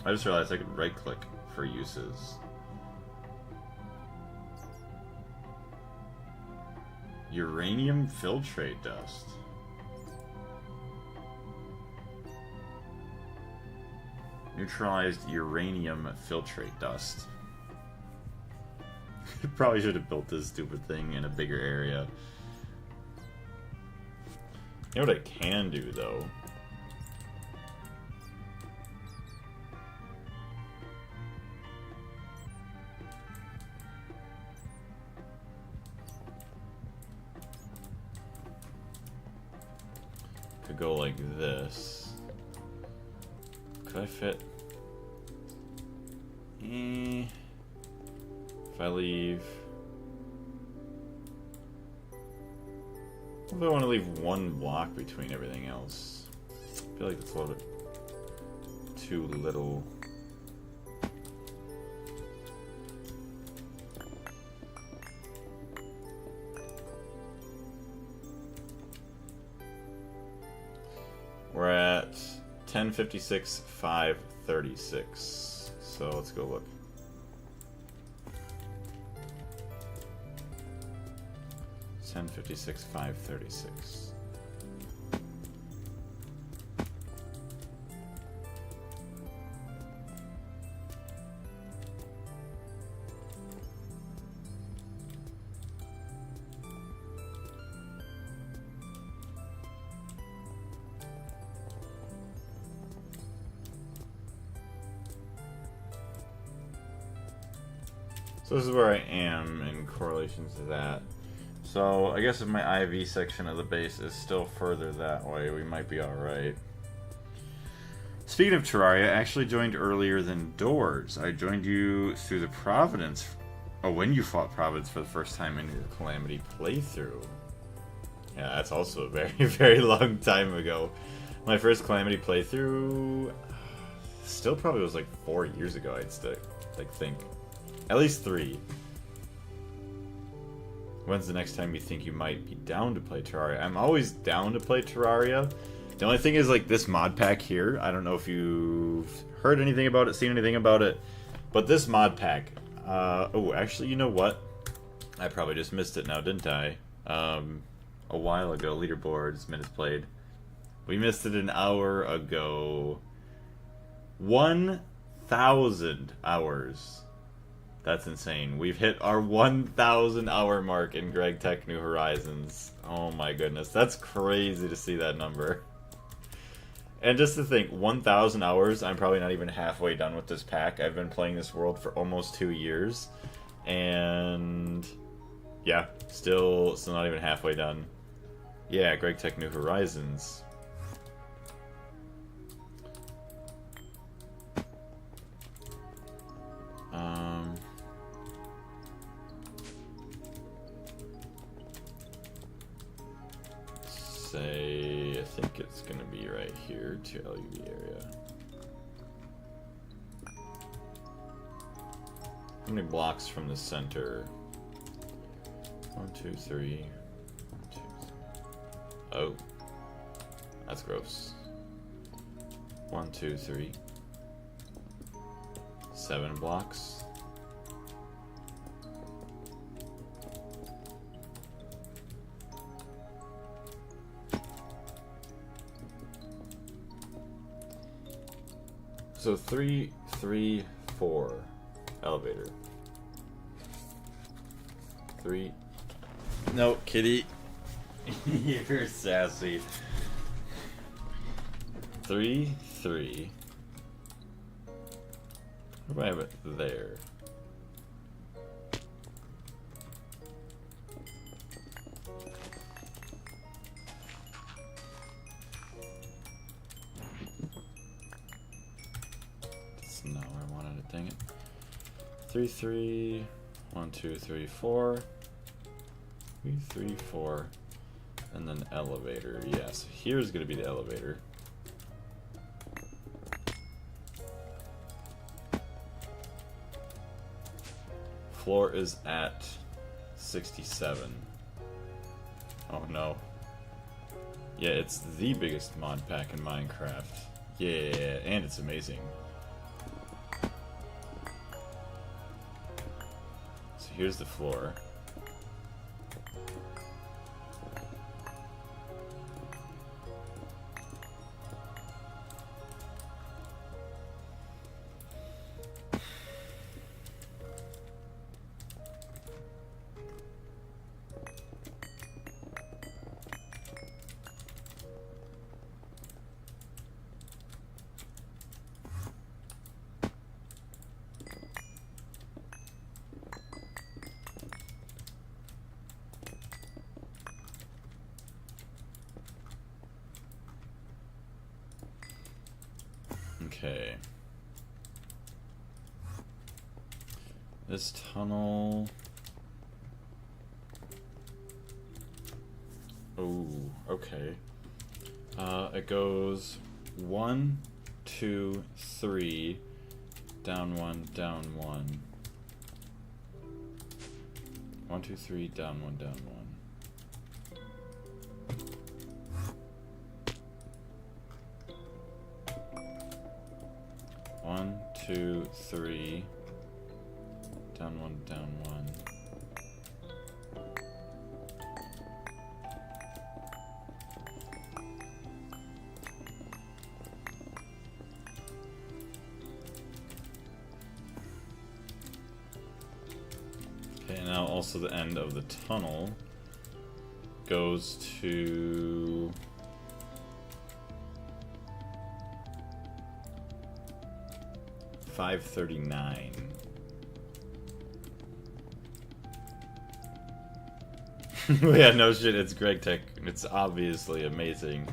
A: I just realized I could right-click for uses. Uranium filtrate dust. Neutralized uranium filtrate dust. Probably should have built this stupid thing in a bigger area. You know what I can do though? Could go like this. Could I fit? If I leave... What if I want to leave one block between everything else? I feel like that's a little bit too little. We're at 10:56, 5:36. So let's go look. It's 10:56, 5:36. So this is where I am in correlation to that. So I guess if my IV section of the base is still further that way, we might be alright. Speaking of Terraria, I actually joined earlier than Doors. I joined you through the Providence. Oh, when you fought Providence for the first time in your Calamity playthrough. Yeah, that's also a very, very long time ago. My first Calamity playthrough still probably was like 4 years ago, I'd still, like, think. At least 3. When's the next time you think you might be down to play Terraria? I'm always down to play Terraria. The only thing is, like, this mod pack here, I don't know if you've heard anything about it, seen anything about it, but this mod pack, oh, actually, you know what? I probably just missed it now, didn't I? A while ago, leaderboards, minutes played. We missed it an hour ago. 1,000 hours. That's insane. We've hit our 1,000 hour mark in Greg Tech New Horizons. Oh my goodness. That's crazy to see that number. And just to think, 1,000 hours, I'm probably not even halfway done with this pack. I've been playing this world for almost 2 years. And yeah, still not even halfway done. Yeah, Greg Tech New Horizons. Say, I think it's gonna be right here to LUV area. How many blocks from the center? 1, 2, 3. 1, 2, 3. Oh, that's gross. 1, 2, 3. 7 blocks. So 3, 3, 4. Elevator. 3. No, kitty. You're sassy. 3, 3. Where do I have it? There. That's not where I wanted it, dang it. 3, 3. 1, 2, 3, 4. 3, 3, 4. And then elevator. Yeah, so here's gonna be the elevator. Floor is at 67. Oh no. Yeah, it's the biggest mod pack in Minecraft. Yeah, and it's amazing. So here's the floor. Okay. This tunnel. Oh, okay. It goes 1, 2, 3, down 1, down 1. 1, 2, 3, down 1, down 1. 1, 2, 3, down 1, down 1. Okay, now also the end of the tunnel goes to 539. Yeah, no shit, it's Greg Tech. It's obviously amazing.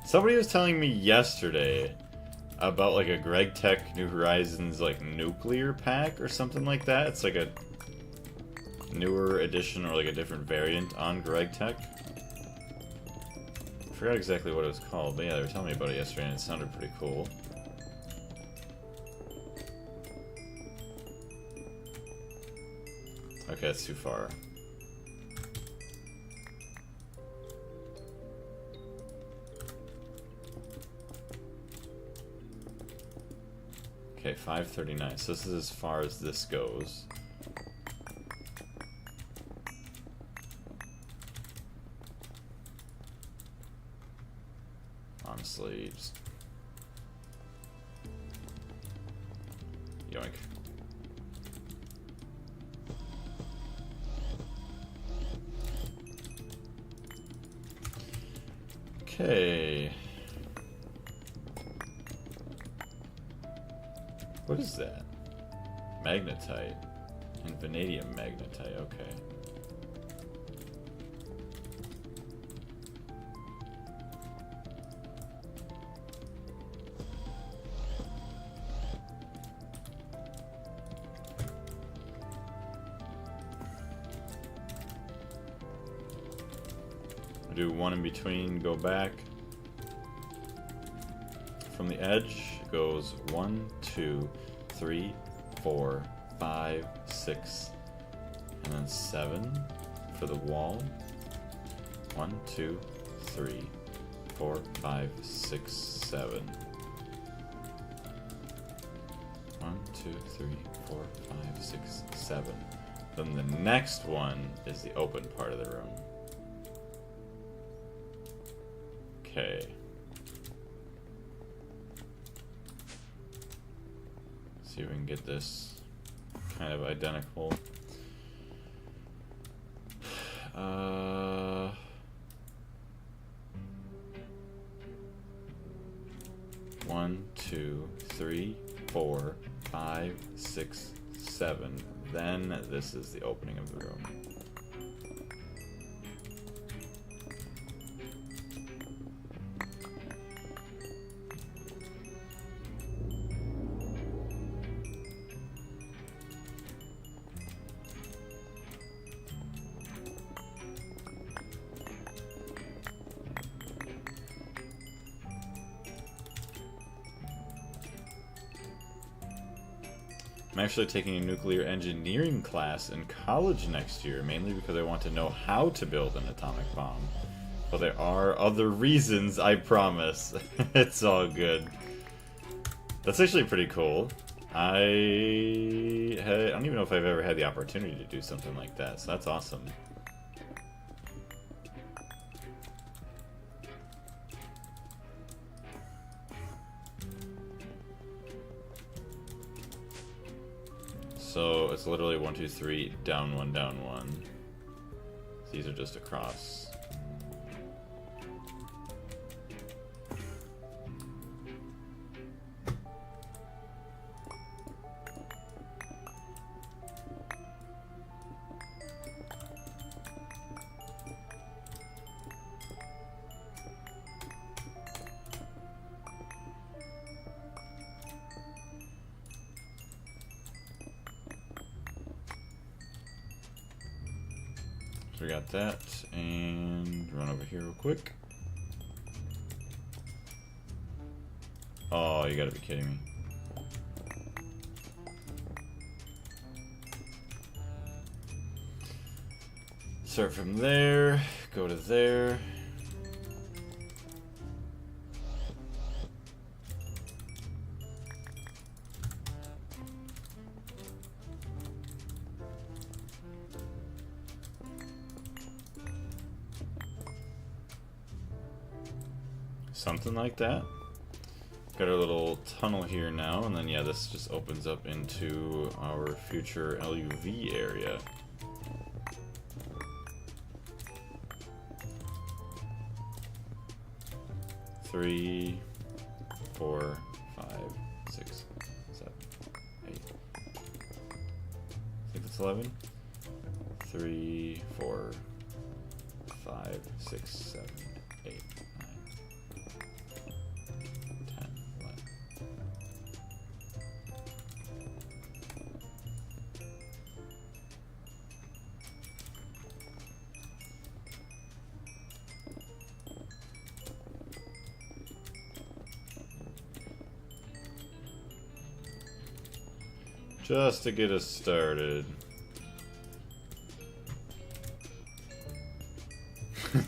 A: Somebody was telling me yesterday about like a Greg Tech New Horizons like nuclear pack or something like that. It's like a newer edition or like a different variant on Greg Tech. I forgot exactly what it was called, but yeah, they were telling me about it yesterday and it sounded pretty cool. Okay, that's too far. Okay, 539. So this is as far as this goes. Honestly, just... yoink. Okay. What is that? Magnetite and vanadium magnetite, okay. Do one in between, go back. From the edge goes 1, 2, 3, 4, 5, 6, and then 7 for the wall. 1, 2, 3, 4, 5, 6, 7. 1, 2, 3, 4, 5, 6, 7. Then the next one is the open part of the room. Okay. See if we can get this kind of identical. 1, 2, 3, 4, 5, 6, 7. Then this is the opening of the room. I'm actually taking a nuclear engineering class in college next year, mainly because I want to know how to build an atomic bomb. But there are other reasons, I promise. It's all good. That's actually pretty cool. I don't even know if I've ever had the opportunity to do something like that, so that's awesome. So it's literally 1, 2, 3, down 1, down 1. These are just across. So we got that, and run over here real quick. Oh, you gotta be kidding me. Start from there, go to there. Something like that. Got our little tunnel here now, and then yeah, this just opens up into our future LUV area. Three, 4, 5, 6, 7, 8. I think that's 11. 3, 4, 5, 6, 7, 8. Just to get us started.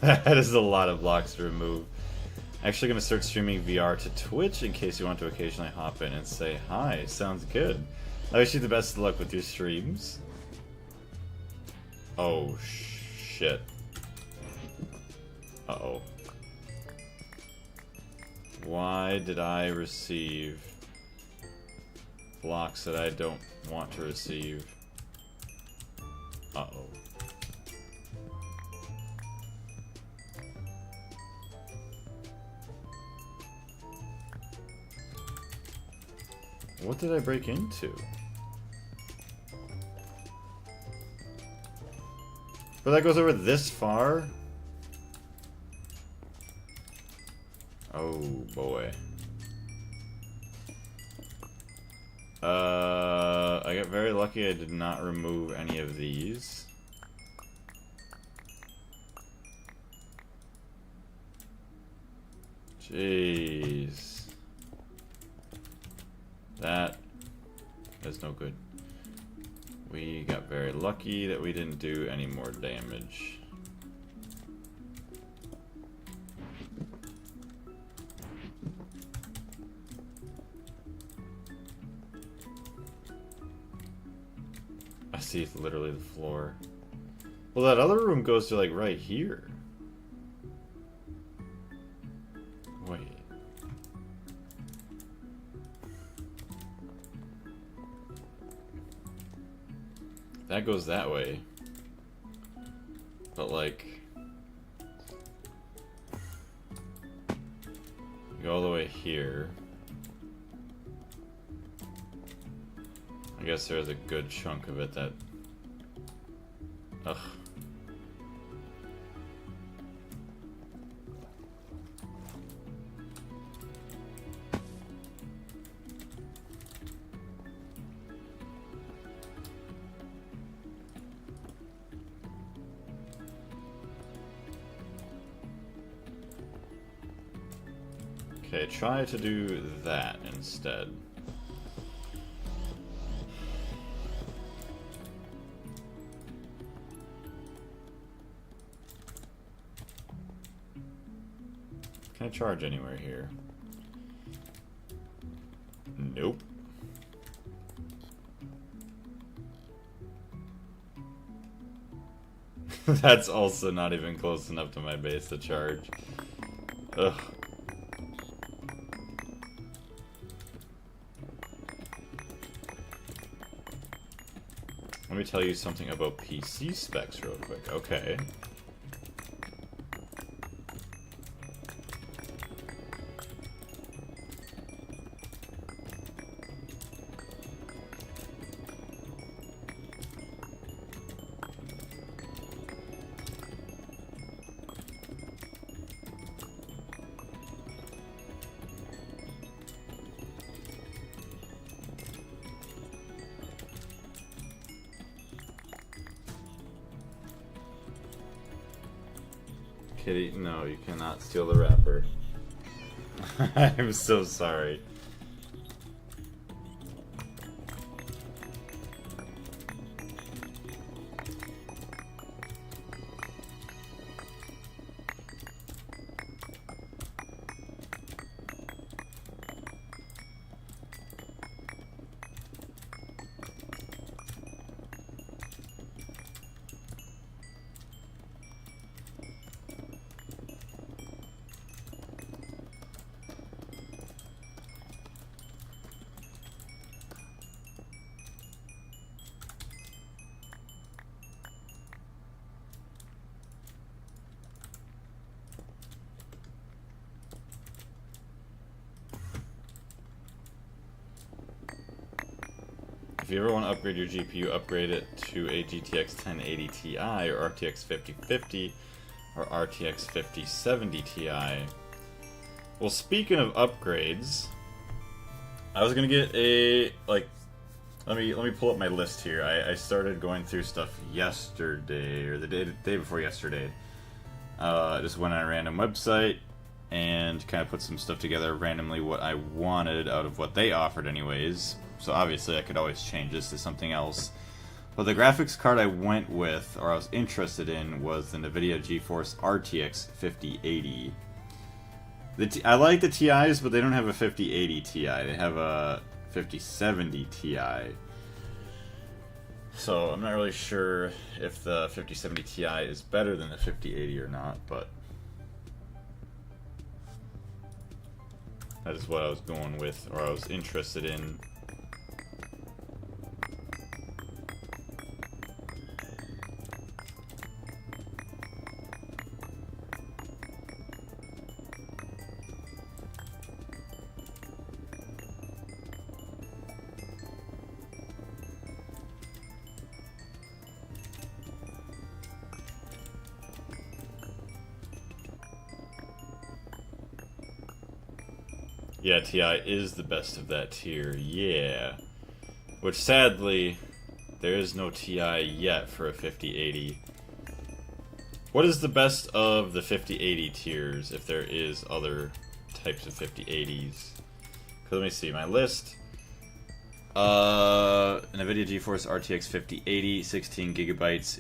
A: That is a lot of blocks to remove. Actually gonna start streaming VR to Twitch in case you want to occasionally hop in and say hi. Sounds good. I wish you the best of luck with your streams. Oh, shit. Uh-oh. Why did I receive blocks that I don't want to receive? Uh-oh. What did I break into? But that goes over this far? Oh boy. I got very lucky I did not remove any of these. Jeez. That is no good. We got very lucky that we didn't do any more damage. I see it's literally the floor. Well, that other room goes to like right here. Wait. That goes that way. But like... you go all the way here. I guess there's a good chunk of it that... ugh. Okay, try to do that instead. Can I charge anywhere here? Nope. That's also not even close enough to my base to charge. Ugh. Let me tell you something about PC specs real quick. Okay. Kitty, no, you cannot steal the wrapper. I'm so sorry. If you ever want to upgrade your GPU, upgrade it to a GTX 1080 Ti or RTX 5050 or RTX 5070 Ti. Well, speaking of upgrades, I was gonna get a let me pull up my list here. I started going through stuff yesterday or the day before yesterday. I just went on a random website and kind of put some stuff together randomly what I wanted out of what they offered anyways. So obviously I could always change this to something else.
B: But the graphics card I went with, or I was interested in, was the NVIDIA GeForce RTX 5080. I like the TIs, but they don't have a 5080 Ti. They have a 5070 Ti. So I'm not really sure if the 5070 Ti is better than the 5080 or not, but that is what I was going with, or I was interested in. Yeah, Ti is the best of that tier, yeah. Which, sadly, there is no Ti yet for a 5080. What is the best of the 5080 tiers, if there is other types of 5080s? Let me see, my list. NVIDIA GeForce RTX 5080, 16 gigabytes,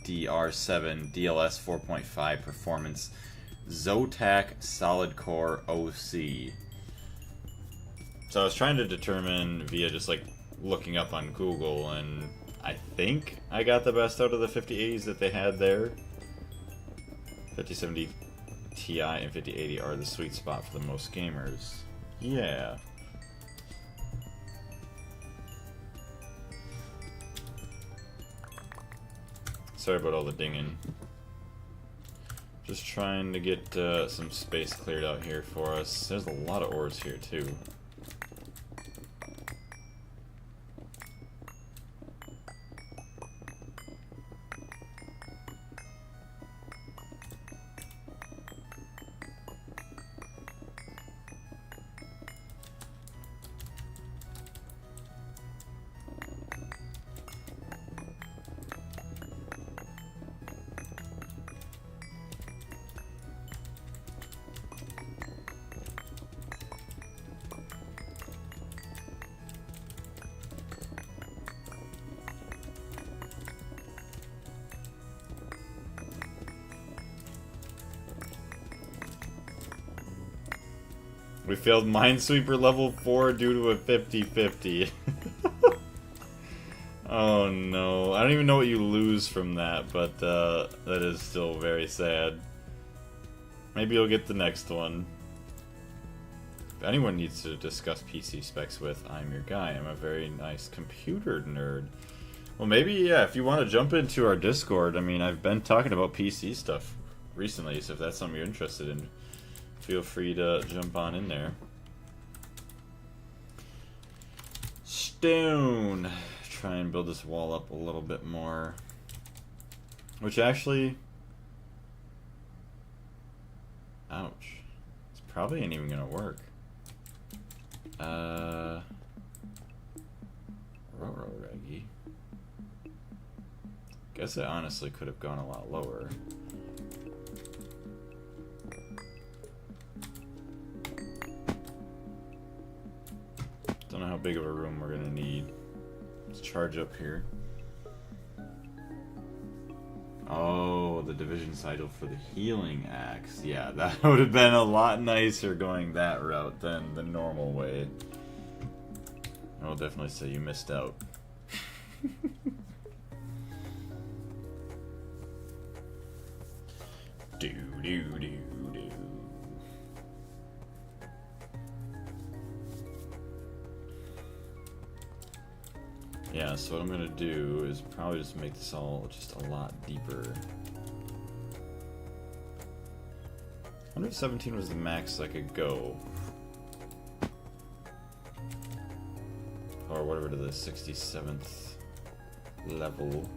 B: GDDR7, DLS 4.5 performance, Zotac Solid Core OC. So I was trying to determine via just like looking up on Google, and I think I got the best out of the 5080s that they had there. 5070 Ti and 5080 are the sweet spot for the most gamers. Yeah. Sorry about all the dinging. Just trying to get some space cleared out here for us. There's a lot of ores here too. We failed Minesweeper level 4 due to a 50-50. Oh no. I don't even know what you lose from that, but that is still very sad. Maybe you'll get the next one. If anyone needs to discuss PC specs with, I'm your guy. I'm a very nice computer nerd. Well, maybe, yeah, if you want to jump into our Discord, I mean, I've been talking about PC stuff recently, so if that's something you're interested in, feel free to jump on in there. Stone. Try and build this wall up a little bit more. Which actually... Ouch. It's probably ain't even gonna work. Reggie. Guess I honestly could have gone a lot lower. Don't know how big of a room we're gonna need. Let's charge up here. Oh, the division sigil for the healing axe. Yeah, that would have been a lot nicer going that route than the normal way. I'll definitely say you missed out. Do do do do. Yeah, so what I'm gonna do is probably just make this all just a lot deeper. 117 was the max I could go. Or whatever to the 67th level.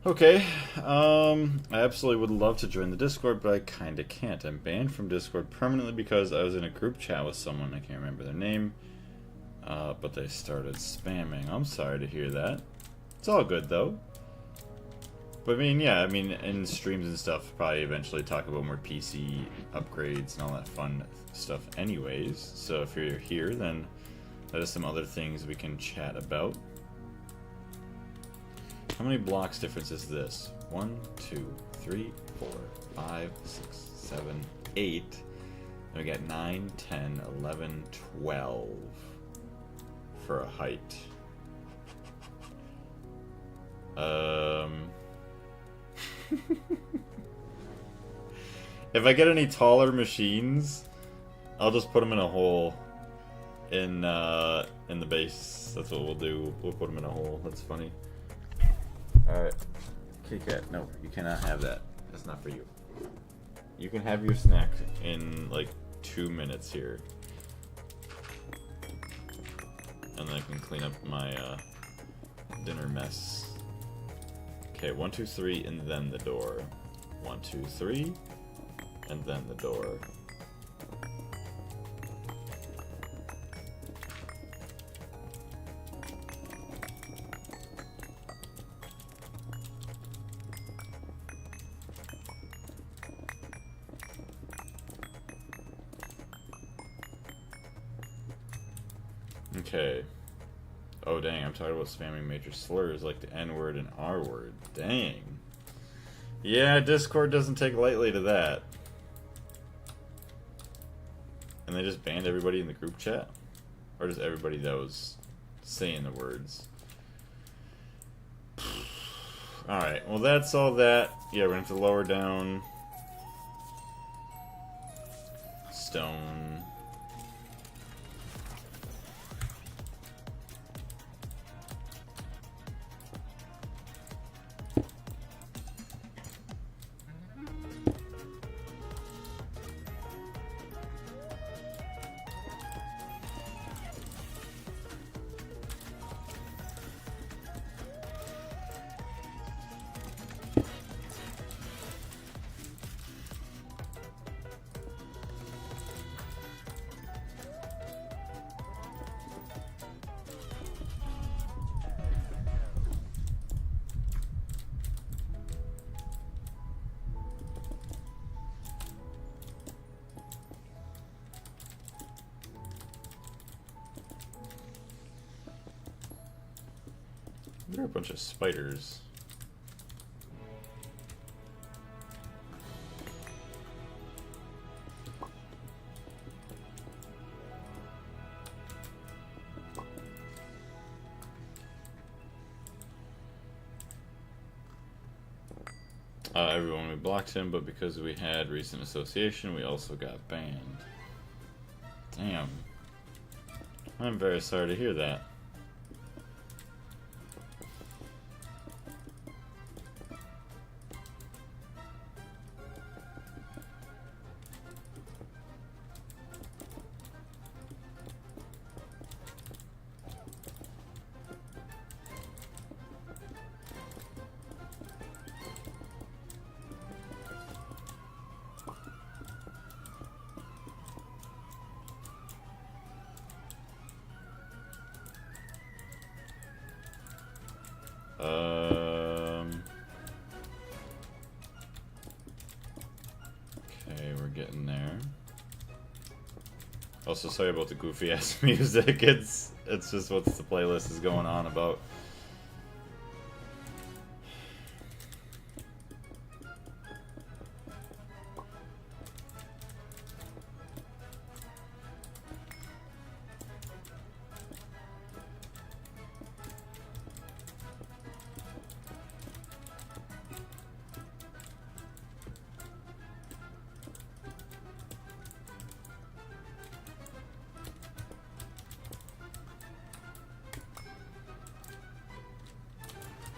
B: Okay, I absolutely would love to join the Discord, but I kinda can't. I'm banned from Discord permanently because I was in a group chat with someone, I can't remember their name, but they started spamming. I'm sorry to hear that. It's all good, though. But I mean, yeah, I mean, in streams and stuff, probably eventually talk about more PC upgrades and all that fun stuff anyways. So if you're here, then that is some other things we can chat about. How many blocks difference is this? 1, 2, 3, 4, 5, 6, 7, 8. Then we got 9, 10, 11, 12 for a height. If I get any taller machines, I'll just put them in a hole in the base. That's what we'll do. We'll put them in a hole. That's funny. Alright. Kit Kat, no, you cannot have that. That's not for you. You can have your snack in like 2 minutes here. And then I can clean up my dinner mess. Okay, 1, 2, 3, and then the door. 1, 2, 3, and then the door. Okay. Oh dang, I'm talking about spamming major slurs like the N-word and R-word. Dang. Yeah, Discord doesn't take lightly to that. And they just banned everybody in the group chat? Or just everybody that was saying the words? Alright, well that's all that. Yeah, we're gonna have to lower down stone. There are a bunch of spiders. Everyone, we blocked him, but because we had recent association, we also got banned. Damn. I'm very sorry to hear that. Okay, we're getting there. Also, sorry about the goofy ass music. It's just what the playlist is going on about.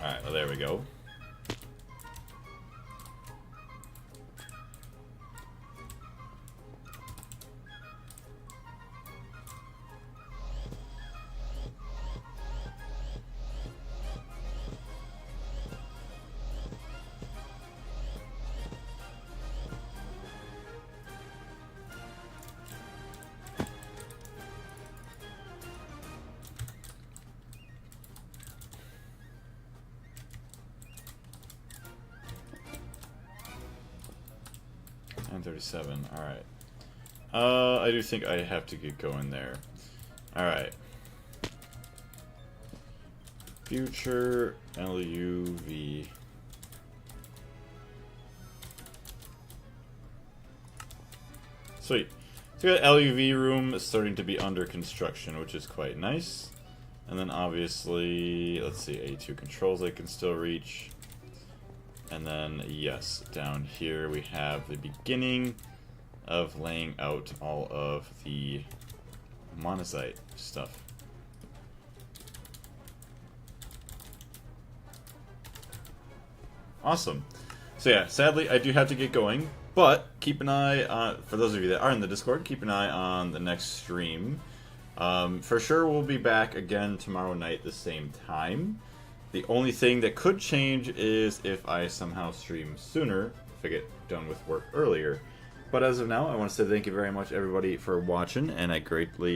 B: Alright, well there we go.
A: 9:37. All right. I do think I have to get going there. All right. Future LUV. Sweet. So we got LUV room starting to be under construction, which is quite nice. And then obviously, let's see, A2 controls I can still reach. And then, yes, down here we have the beginning of laying out all of the monazite stuff. Awesome. So yeah, sadly I do have to get going, but keep an eye on, for those of you that are in the Discord, keep an eye on the next stream. For sure we'll be back again tomorrow night the same time. The only thing that could change is if I somehow stream sooner, if I get done with work earlier. But as of now, I want to say thank you very much everybody for watching, and I greatly